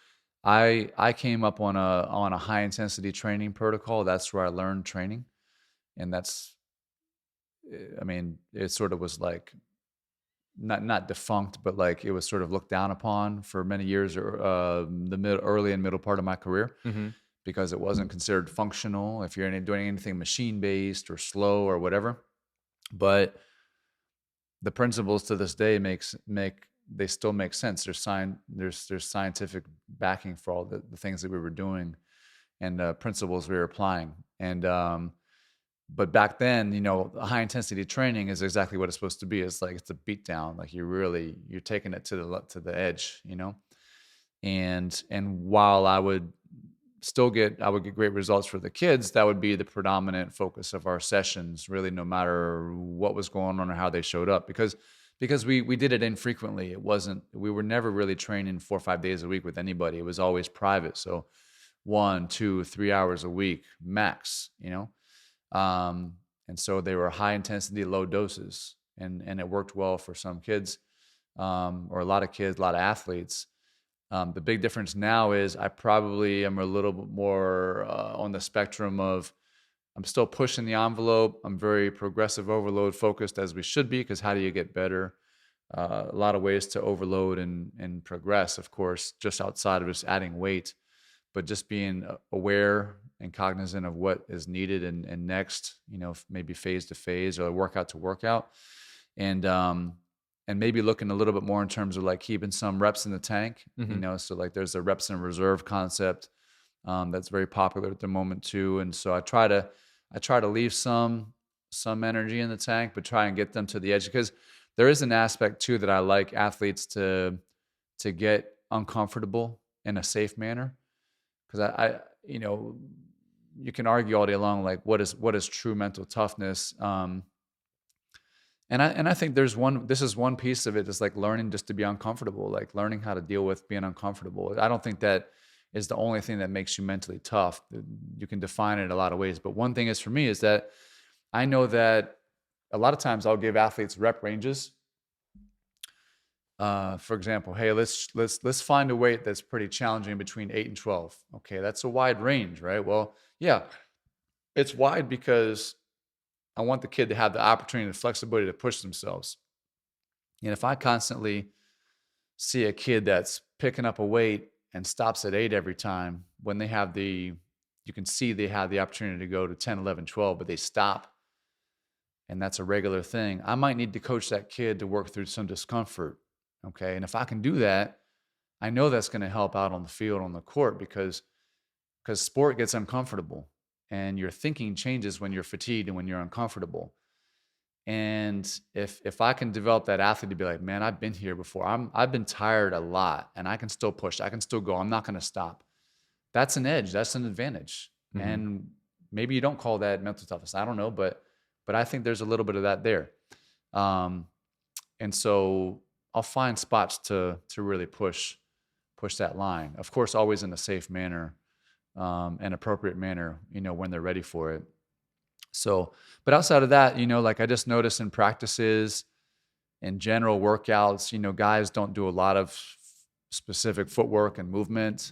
I came up on a high intensity training protocol. That's where I learned training, and it sort of was like not defunct, but like it was sort of looked down upon for many years, or early and middle part of my career, because it wasn't considered functional if you're doing anything machine based or slow or whatever. But the principles to this day they still make sense. There's scientific backing for all the things that we were doing, and principles we were applying. And but back then, high intensity training is exactly what it's supposed to be. It's like it's a beat down. Like you're taking it to the edge, And while I would get great results for the kids, that would be the predominant focus of our sessions, really, no matter what was going on or how they showed up, because we did it infrequently. We were never really training 4 or 5 days a week with anybody. It was always private. So 1, 2, 3 hours a week max, and so they were high intensity, low doses, and it worked well for some kids, or a lot of kids, a lot of athletes. The big difference now is I probably am a little bit more on the spectrum of, I'm still pushing the envelope. I'm very progressive overload focused, as we should be, because how do you get better? A lot of ways to overload and progress, of course, just outside of just adding weight, but just being aware and cognizant of what is needed and next, maybe phase to phase or workout to workout. And maybe looking a little bit more in terms of like keeping some reps in the tank, so like there's a reps in reserve concept that's very popular at the moment too. And so I try to leave some energy in the tank, but try and get them to the edge, because there is an aspect too that I like athletes to get uncomfortable in a safe manner. Because I you can argue all day long, like what is true mental toughness. And I think this is one piece of it, is like learning just to be uncomfortable, like learning how to deal with being uncomfortable. I don't think that is the only thing that makes you mentally tough. You can define it in a lot of ways. But one thing is, for me, is that I know that a lot of times I'll give athletes rep ranges. For example, hey, let's find a weight that's pretty challenging between 8 and 12. Okay, that's a wide range, right? Well, yeah, it's wide because I want the kid to have the opportunity and flexibility to push themselves. And if I constantly see a kid that's picking up a weight and stops at 8 every time when they have you can see they have the opportunity to go to 10, 11, 12, but they stop, and that's a regular thing. I might need to coach that kid to work through some discomfort. Okay. And if I can do that, I know that's going to help out on the field, on the court, because sport gets uncomfortable and your thinking changes when you're fatigued and when you're uncomfortable. And if I can develop that athlete to be like, man, I've been here before. I've been tired a lot and I can still push. I can still go. I'm not going to stop. That's an edge. That's an advantage. Mm-hmm. And maybe you don't call that mental toughness. I don't know, but I think there's a little bit of that there. And so I'll find spots to really push that line. Of course, always in a safe manner, an appropriate manner, when they're ready for it. So, but outside of that, like I just noticed in practices, in general workouts, guys don't do a lot of specific footwork and movement.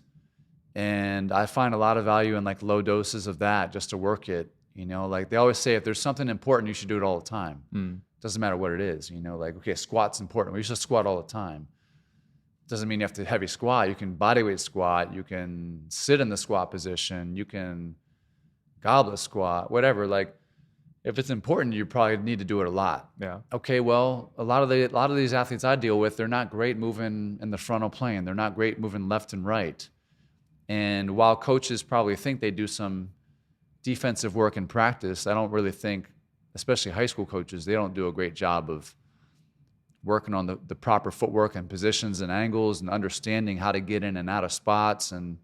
And I find a lot of value in like low doses of that just to work it. Like they always say, if there's something important, you should do it all the time. Doesn't matter what it is, like, okay, squat's important. We should squat all the time. Doesn't mean you have to heavy squat. You can bodyweight squat. You can sit in the squat position. You can goblet squat, whatever. Like if it's important, you probably need to do it a lot. Yeah. Okay. Well, a lot of these athletes I deal with, they're not great moving in the frontal plane. They're not great moving left and right. And while coaches probably think they do some defensive work in practice, I don't really think, especially high school coaches, they don't do a great job of working on the proper footwork and positions and angles and understanding how to get in and out of spots and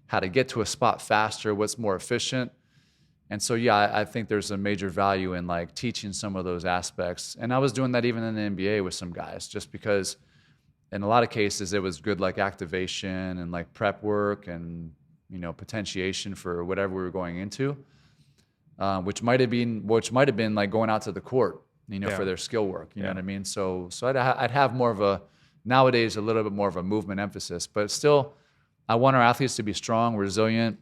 how to get to a spot faster, what's more efficient. And so, yeah, I think there's a major value in like teaching some of those aspects. And I was doing that even in the NBA with some guys, just because in a lot of cases it was good like activation and like prep work and, potentiation for whatever we were going into, which might have been like going out to the court, for their skill work, you know what I mean? So I'd have more of nowadays a little bit more of a movement emphasis, but still I want our athletes to be strong, resilient,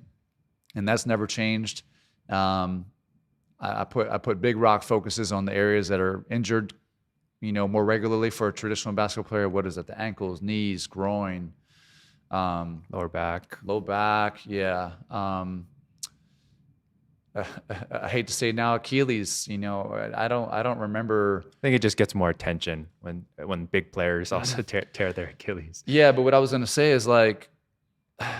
and that's never changed. I put big rock focuses on the areas that are injured, more regularly for a traditional basketball player. What is it? The ankles, knees, groin, Lower back. low back. Yeah. I hate to say now Achilles, I don't remember. I think it just gets more attention when big players also tear their Achilles. Yeah. But what I was going to say is like,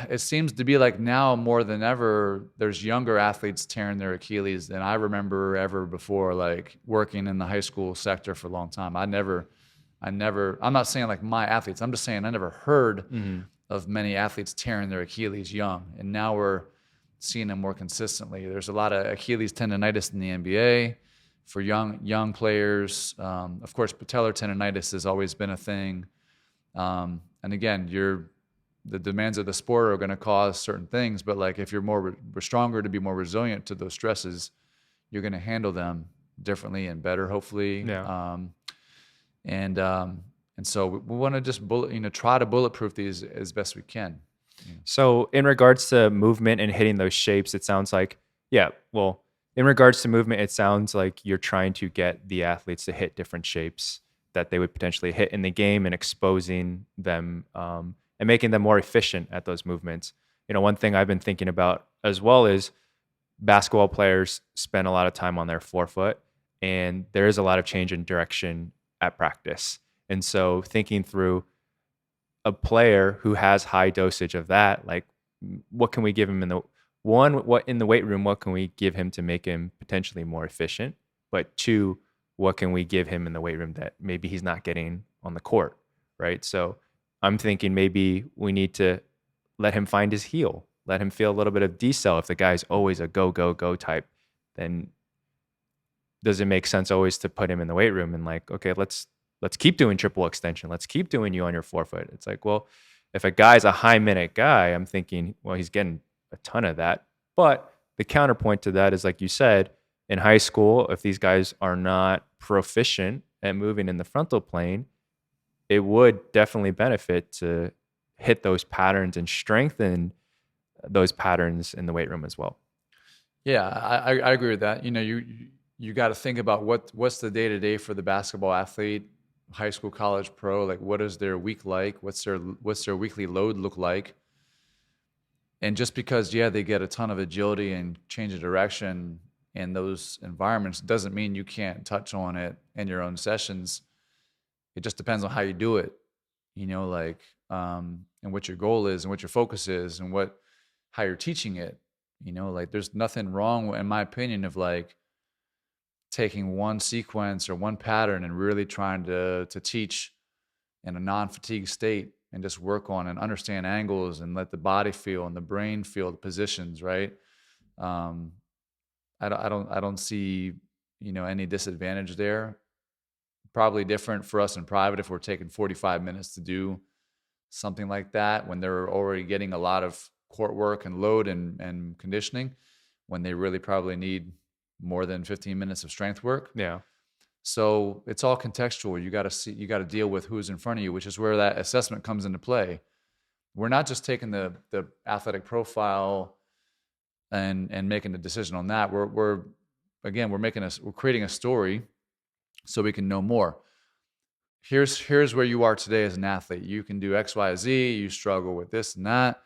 it seems to be like now more than ever, there's younger athletes tearing their Achilles than I remember ever before, like working in the high school sector for a long time. I'm not saying like my athletes, I'm just saying I never heard of many athletes tearing their Achilles young. And now we're seeing them more consistently. There's a lot of Achilles tendonitis in the NBA for young players. Of course, patellar tendonitis has always been a thing. And again, the demands of the sport are going to cause certain things, but like if you're more stronger to be more resilient to those stresses, you're going to handle them differently and better, hopefully. Yeah. And so we want to just try to bulletproof these as best we can. So in regards to movement and hitting those shapes, it sounds like, in regards to movement, it sounds like you're trying to get the athletes to hit different shapes that they would potentially hit in the game and exposing them, and making them more efficient at those movements. One thing I've been thinking about as well is basketball players spend a lot of time on their forefoot, and there is a lot of change in direction at practice. And so thinking through a player who has high dosage of that, like what can we give him in the weight room, what can we give him to make him potentially more efficient? But two, what can we give him in the weight room that maybe he's not getting on the court, right? So I'm thinking maybe we need to let him find his heel, let him feel a little bit of decel. If the guy's always a go, go, go type, then does it make sense always to put him in the weight room and like, okay, let's keep doing triple extension. Let's keep doing you on your forefoot. It's like, well, if a guy's a high minute guy, I'm thinking, well, he's getting a ton of that. But the counterpoint to that is, like you said, in high school, if these guys are not proficient at moving in the frontal plane, it would definitely benefit to hit those patterns and strengthen those patterns in the weight room as well. Yeah, I agree with that. You got to think about what's the day-to-day for the basketball athlete, high school, college, pro. Like, what is their week like? What's their weekly load look like? And just because, yeah, they get a ton of agility and change of direction in those environments doesn't mean you can't touch on it in your own sessions. It just depends on how you do it, like, and what your goal is and what your focus is and how you're teaching it. Like there's nothing wrong, in my opinion, of like taking one sequence or one pattern and really trying to teach in a non-fatigue state and just work on and understand angles and let the body feel and the brain feel the positions, right? Um, I don't see, any disadvantage there. Probably different for us in private if we're taking 45 minutes to do something like that when they're already getting a lot of court work and load and conditioning, when they really probably need more than 15 minutes of strength work. Yeah. So it's all contextual. You got to deal with who's in front of you, which is where that assessment comes into play. We're not just taking the athletic profile and making a decision on that. We're creating a story so we can know more. Here's where you are today as an athlete. You can do X, Y, Z. You struggle with this and that.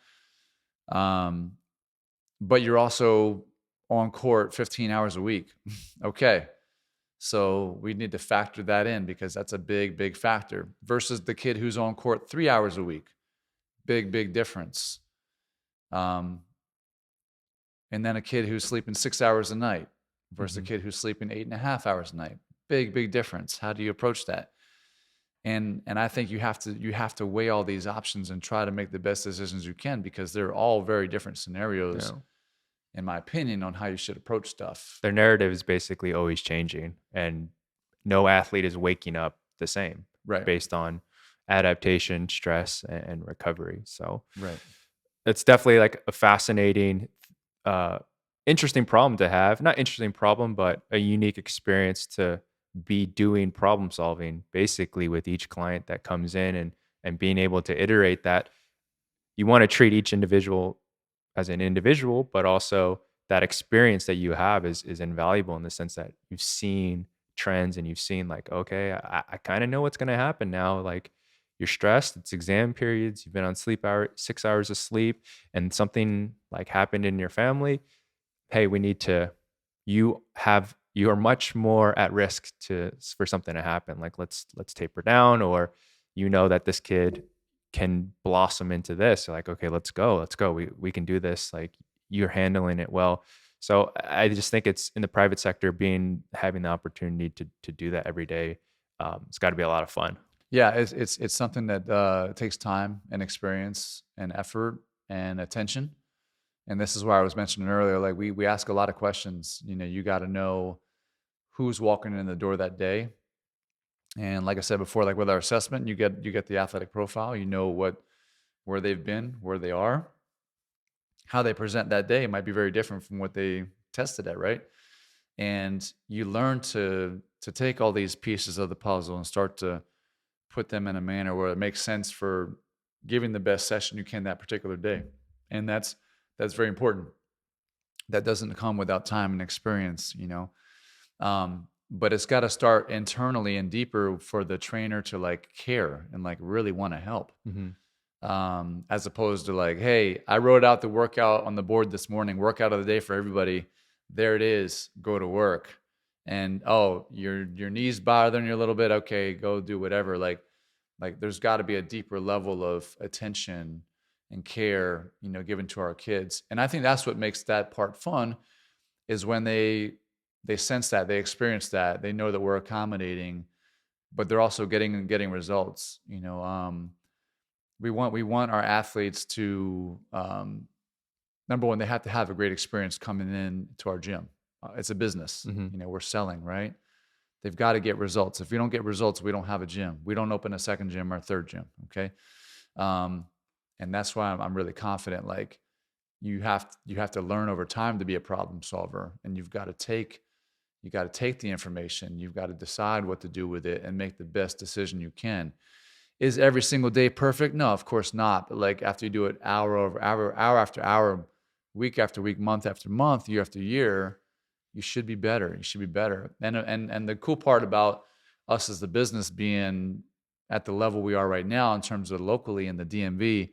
But you're also on court 15 hours a week. Okay. So we need to factor that in because that's a big, big factor versus the kid who's on court 3 hours a week. Big, big difference. And then a kid who's sleeping 6 hours a night versus a kid who's sleeping 8.5 hours a night. Big, big difference. How do you approach that? And I think you have to weigh all these options and try to make the best decisions you can because they're all very different scenarios, in my opinion, on how you should approach stuff. Their narrative is basically always changing, and no athlete is waking up the same, Right. based on adaptation, stress, and recovery. So Right. it's definitely like a fascinating, interesting problem to have. Not interesting problem, but a unique experience to be doing problem solving basically with each client that comes in, and being able to iterate that. You want to treat each individual as an individual, but also that experience that you have is invaluable in the sense that you've seen trends and you've seen like, okay, I kind of know what's going to happen now. Like you're stressed, it's exam periods, you've been on 6 hours of sleep, and something like happened in your family. Hey, you are much more at risk for something to happen. Like let's taper down, or that this kid can blossom into this. So like, okay, let's go. We can do this. Like you're handling it well. So I just think it's in the private sector, having the opportunity to do that every day. It's got to be a lot of fun. Yeah, it's something that takes time and experience and effort and attention. And this is why I was mentioning earlier, like we ask a lot of questions. You got to know who's walking in the door that day. And like I said before, like with our assessment, you get the athletic profile. You know where they've been, where they are, how they present that day might be very different from what they tested at, right? And you learn to take all these pieces of the puzzle and start to put them in a manner where it makes sense for giving the best session you can that particular day. And that's very important. That doesn't come without time and experience, but it's got to start internally and deeper for the trainer to like care and like really want to help. As opposed to like, hey, I wrote out the workout on the board this morning, workout of the day for everybody. There it is, go to work. And oh, your knees bothering you a little bit. Okay, go do whatever. Like there's got to be a deeper level of attention and care, given to our kids. And I think that's what makes that part fun, is when they sense that, they experience that, they know that we're accommodating, but they're also getting results. We want our athletes to, number one, they have to have a great experience coming in to our gym. It's a business. We're selling, right? They've got to get results. If we don't get results, we don't have a gym. We don't open a second gym or a third gym. Okay. And that's why I'm really confident. Like you have to learn over time to be a problem solver, and you've got to take the information. You've got to decide what to do with it and make the best decision you can. Is every single day perfect? No, of course not. But like after you do it hour over hour, hour after hour, week after week, month after month, year after year, you should be better. You should be better. And the cool part about us as the business being at the level we are right now in terms of locally in the DMV,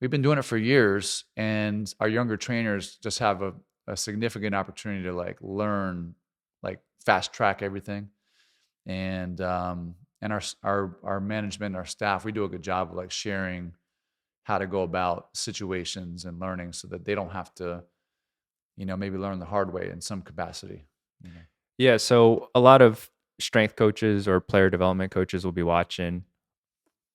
we've been doing it for years, and our younger trainers just have a significant opportunity to like learn, like fast track everything. And our management, our staff, we do a good job of like sharing how to go about situations and learning so that they don't have to, maybe learn the hard way in some capacity. You know? Yeah, so a lot of strength coaches or player development coaches will be watching,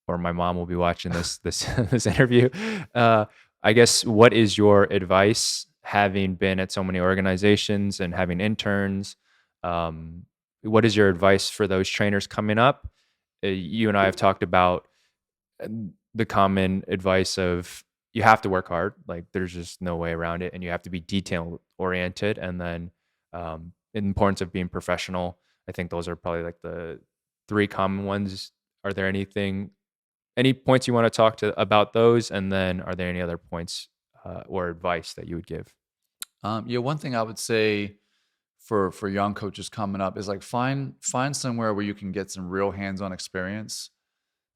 or my mom will be watching this this interview. Uh, I guess, what is your advice, having been at so many organizations and having interns? Um, what is your advice for those trainers coming up? You and I have talked about the common advice of, you have to work hard. Like, there's just no way around it, and you have to be detail oriented. And then the importance of being professional. I think those are probably like the three common ones. Are there any points you want to talk to about those? And then, are there any other points or advice that you would give? Yeah, one thing I would say for young coaches coming up is like find somewhere where you can get some real hands-on experience.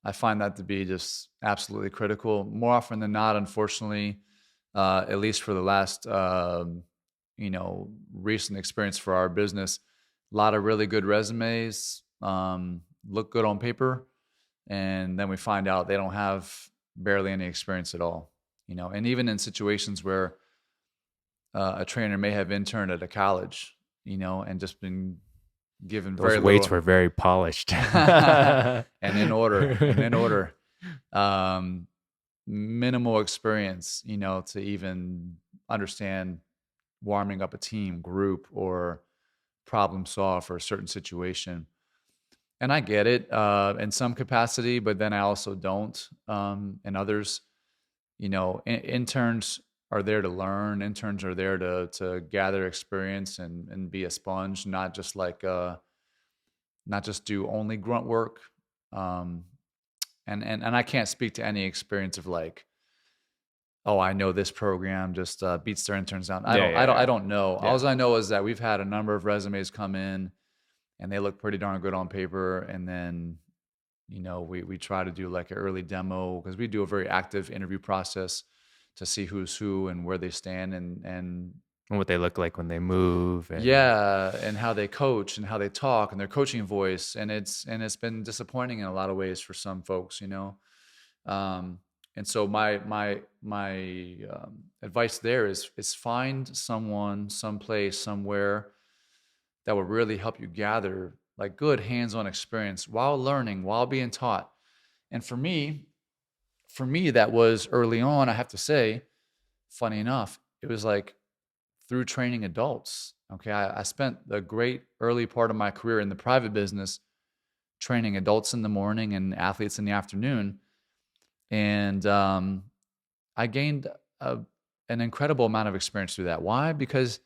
I find that to be just absolutely critical. More often than not, unfortunately, at least for the last recent experience for our business, a lot of really good resumes look good on paper, and then we find out they don't have barely any experience at all. And even in situations where a trainer may have interned at a college, and just been given Those very weights little were very polished. and in order, um, minimal experience, to even understand warming up a team, group, or problem solve for a certain situation. And I get it in some capacity, but then I also don't. In others, interns are there to learn. Interns are there to gather experience and be a sponge, not just do only grunt work. Um, and I can't speak to any experience of like, oh, I know this program just beats their interns down. I Yeah, don't, yeah, I don't, I yeah. don't know. Yeah. All I know is that we've had a number of resumes come in, and they look pretty darn good on paper. And then, we try to do like an early demo, because we do a very active interview process to see who's who and where they stand, and And what they look like when they move. And yeah, and how they coach and how they talk and their coaching voice. And it's been disappointing in a lot of ways for some folks. Um, and so my advice there is find someone, someplace, somewhere that will really help you gather like good hands-on experience while learning, while being taught. And for me, that was early on, I have to say, funny enough, it was like through training adults. Okay. I spent the great early part of my career in the private business training adults in the morning and athletes in the afternoon. And I gained an incredible amount of experience through that. Why? Because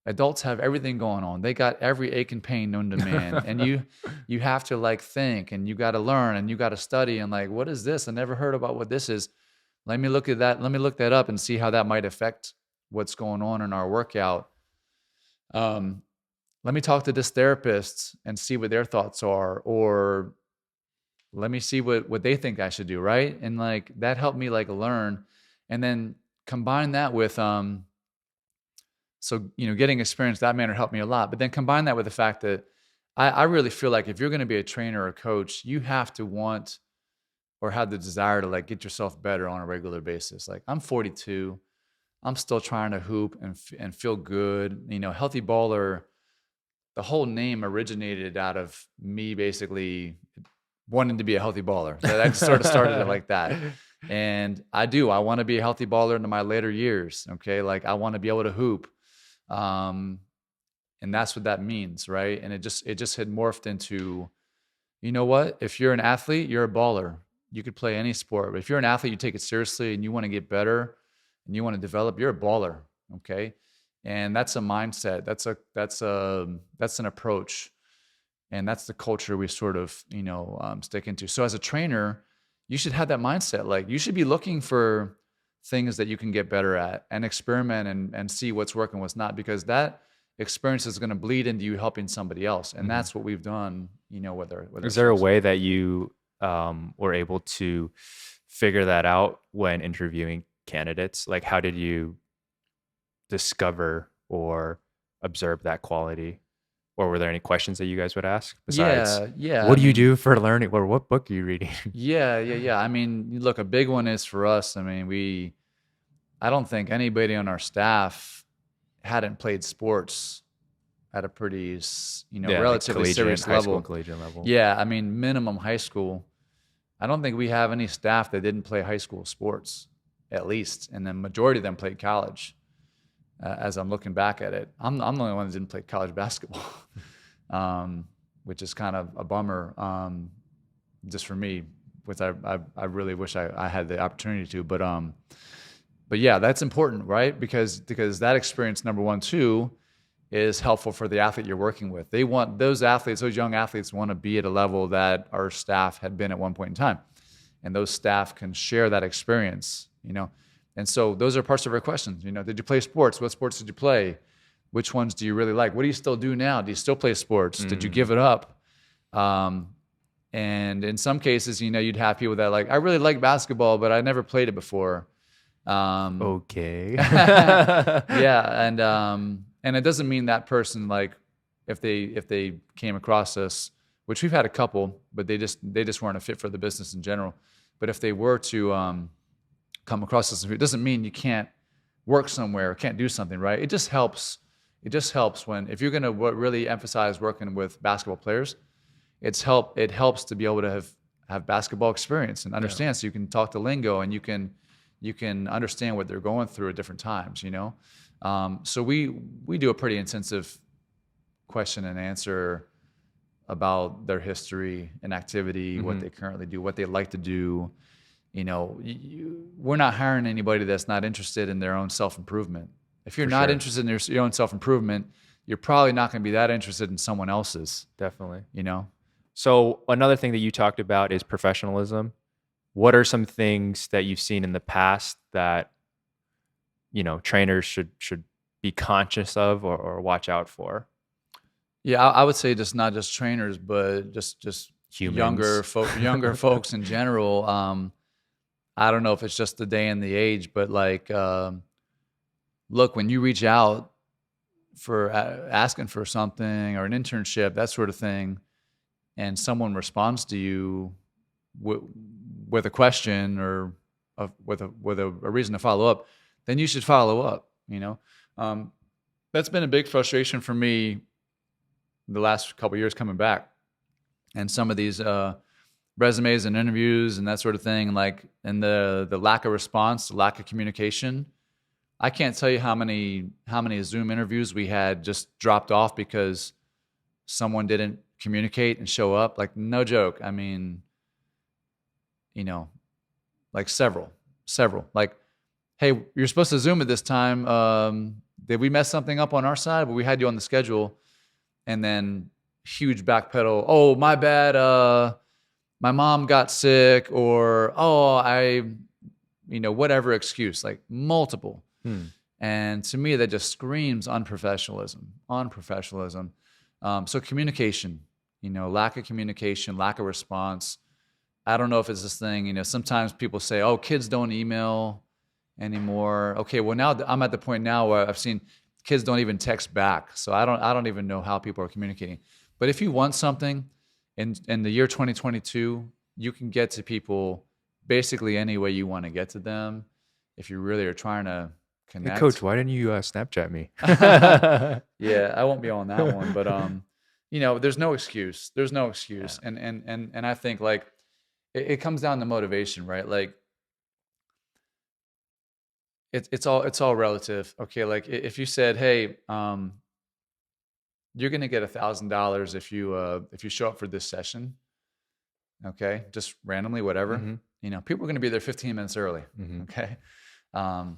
adults have everything going on. They got every ache and pain known to man. And you have to like think, and you got to learn, and you got to study, and like, what is this? I never heard about what this is. Let me look at that. Let me look that up and see how that might affect what's going on in our workout. Um, Let me talk to this therapist and see what their thoughts are, or let me see what they think I should do, right? And like that helped me like learn, and then combine that with so getting experience that manner helped me a lot. But then combine that with the fact that I really feel like if you're going to be a trainer or a coach, you have to want or have the desire to like get yourself better on a regular basis. Like, I'm 42, I'm still trying to hoop and feel good. Healthy baller, the whole name originated out of me basically wanting to be a healthy baller. So that sort of started it like that. And I want to be a healthy baller into my later years. Okay. Like, I want to be able to hoop. And that's what that means. Right. And it just had morphed into, you know what, if you're an athlete, you're a baller. You could play any sport, but if you're an athlete, you take it seriously and you want to get better and you want to develop, you're a baller. Okay. And that's a mindset. That's an approach. And that's the culture we sort of, stick into. So as a trainer, you should have that mindset. Like, you should be looking for things that you can get better at and experiment and see what's working, what's not, because that experience is going to bleed into you helping somebody else. And that's what we've done, with our Is there a students. way that you were able to figure that out when interviewing candidates? Like, how did you discover or observe that quality? Or were there any questions that you guys would ask besides, Yeah. I what do you mean, do for learning, or what book are you reading? yeah. I mean, look, a big one is for us. I mean, I don't think anybody on our staff hadn't played sports at a pretty, Yeah, like relatively collegiate, serious high school and level. collegiate level. Yeah, I mean, minimum high school. I don't think we have any staff that didn't play high school sports, at least, and the majority of them played college. As I'm looking back at it, I'm the only one that didn't play college basketball, which is kind of a bummer, just for me, which I really wish I had the opportunity to. But yeah, that's important, right? Because that experience, number one, too, is helpful for the athlete you're working with. They want those young athletes want to be at a level that our staff had been at one point in time. And those staff can share that experience, And so those are parts of our questions. Did you play sports? What sports did you play? Which ones do you really like? What do you still do now? Do you still play sports? Did you give it up? And in some cases, you'd have people that are like, I really like basketball, but I never played it before. Okay. Yeah, and it doesn't mean that person, like, if they came across us, which we've had a couple, but they just weren't a fit for the business in general. But if they were to come across us, it doesn't mean you can't work somewhere or can't do something, right? It just helps. It just helps if you're going to really emphasize working with basketball players. It helps to be able to have basketball experience and understand, so you can talk the lingo and you can understand what they're going through at different times, So we do a pretty intensive question and answer about their history and activity, what they currently do, what they like to do. We're not hiring anybody that's not interested in their own self-improvement. If you're not interested in your own self-improvement, you're probably not going to be that interested in someone else's. Definitely. So another thing that you talked about is professionalism. What are some things that you've seen in the past that, trainers should be conscious of or watch out for? Yeah, I would say just not just trainers, but just Humans. younger folks in general. I don't know if it's just the day and the age, but like, look, when you reach out for asking for something or an internship, that sort of thing, and someone responds to you with a question or with a reason to follow up, then you should follow up. That's been a big frustration for me the last couple of years coming back, and some of these resumes and interviews and that sort of thing, like, and the lack of response, the lack of communication. I can't tell you how many Zoom interviews we had just dropped off because someone didn't communicate and show up. Like, no joke. I mean, like several. Like, hey, you're supposed to Zoom at this time. Did we mess something up on our side? But we had you on the schedule. And then huge backpedal. Oh, my bad. My mom got sick, or whatever excuse, like multiple. And to me, that just screams unprofessionalism. So communication, lack of communication, lack of response. I don't know if it's this thing, sometimes people say, oh, kids don't email anymore. Okay, well, now I'm at the point now where I've seen kids don't even text back. So I don't even know how people are communicating. But if you want something in the year 2022, you can get to people basically any way you want to get to them. If you really are trying to connect. Hey, Coach, why didn't you Snapchat me? Yeah, I won't be on that one, but there's no excuse. There's no excuse. Yeah. And I think, like, it comes down to motivation, right? Like, it's all relative. Okay, like, if you said, hey, you're going to get $1,000 if you show up for this session. Okay, just randomly, whatever. People are going to be there 15 minutes early. Okay, and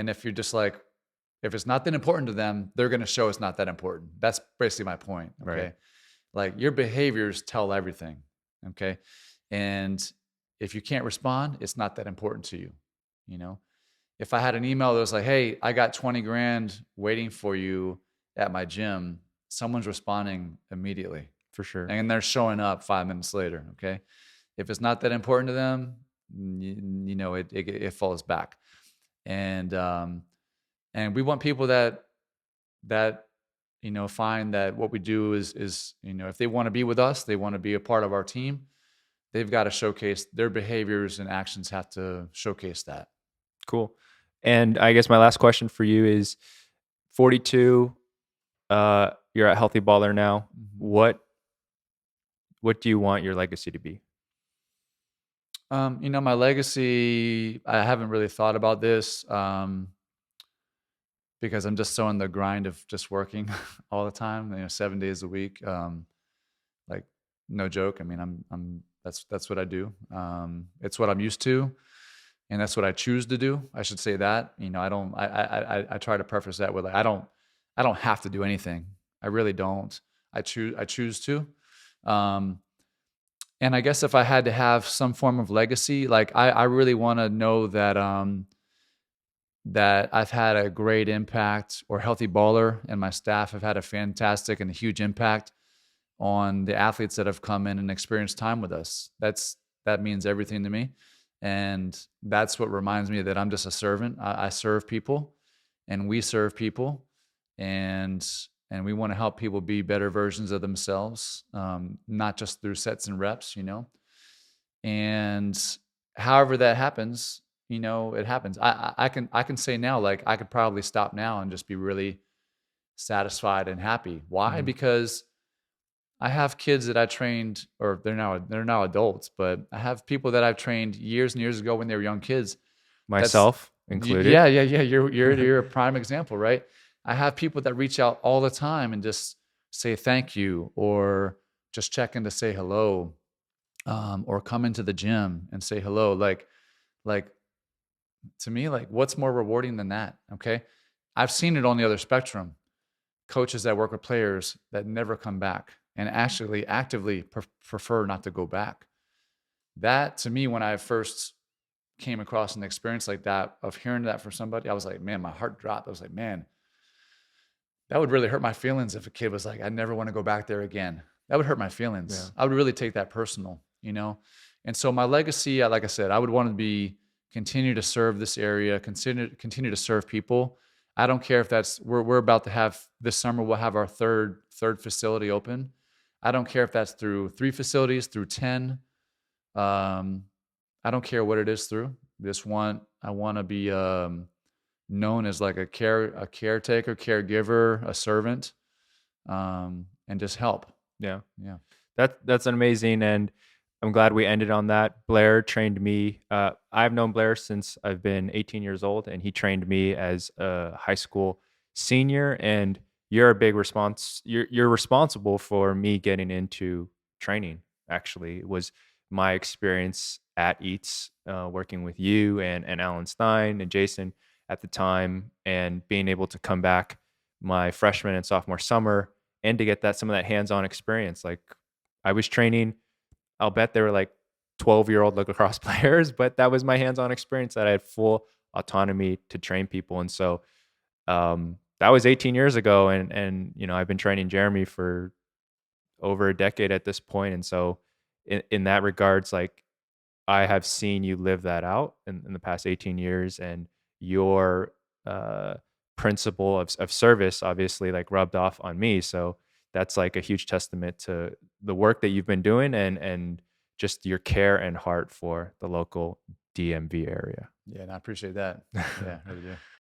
if you're just like, if it's not that important to them, they're going to show it's not that important. That's basically my point. Okay, Right. Like, your behaviors tell everything. Okay, and if you can't respond, it's not that important to you. If I had an email that was like, hey, I got 20 grand waiting for you at my gym, someone's responding immediately. For sure. And they're showing up 5 minutes later. Okay. If it's not that important to them, it falls back. And and we want people that find that what we do is if they want to be with us, they want to be a part of our team, they've got to showcase their behaviors, and actions have to showcase that. Cool. And I guess my last question for you is 42, you're a healthy baller now. Mhm. What do you want your legacy to be? My legacy, I haven't really thought about this, because I'm just so in the grind of just working all the time, 7 days a week. Like, no joke. I mean, that's what I do. It's what I'm used to, and that's what I choose to do. I should say that. I don't. I try to preface that with, like, I don't have to do anything. I really don't. I choose to. Um, and I guess if I had to have some form of legacy, like, I really want to know that I've had a great impact, or Healthy Baller and my staff have had a fantastic and a huge impact on the athletes that have come in and experienced time with us. That means everything to me. And that's what reminds me that I'm just a servant. I serve people, and we serve people, and we want to help people be better versions of themselves, not just through sets and reps. And however that happens, it happens. I can say now, like, I could probably stop now and just be really satisfied and happy. Why? Mhm. Because I have kids that I trained, or they're now adults, but I have people that I've trained years and years ago when they were young kids. That's Myself included. Yeah, yeah, yeah. You're a prime example, right? I have people that reach out all the time and just say thank you, or just check in to say hello, or come into the gym and say hello. Like, to me, like, what's more rewarding than that? Okay, I've seen it on the other spectrum. Coaches that work with players that never come back and actually actively prefer not to go back. That, to me, when I first came across an experience like that, of hearing that from somebody, I was like, man, my heart dropped. I was like, man, that would really hurt my feelings if a kid was like, I never want to go back there again. That would hurt my Yeah. feelings. I would really take that personal. And so my legacy, like I said, I would want to be continue to serve this area, continue to serve people. I don't care if that's we're about to have this summer. We'll have our third facility open. I don't care if that's through 3 facilities, through 10. Um, I don't care what it is through. I want to be known as like a caretaker, caregiver, a servant, and just help. Yeah. Yeah. That's amazing, and I'm glad we ended on that. Blair trained me. I've known Blair since I've been 18 years old, and he trained me as a high school senior. And you're a big response. You're responsible for me getting into training. Actually, it was my experience at Eats, working with you and Alan Stein and Jason at the time, and being able to come back my freshman and sophomore summer and to get some of that hands-on experience. Like, I was training, I'll bet they were like 12-year-old lacrosse players, but that was my hands-on experience that I had full autonomy to train people. And so that was 18 years ago. And I've been training Jeremy for over a decade at this point. And so in that regards, like, I have seen you live that out in the past 18 years, and your uh, principle of service obviously like rubbed off on me. So that's like a huge testament to the work that you've been doing, and just your care and heart for the local DMV area. Yeah. And I appreciate that. Yeah, I really do.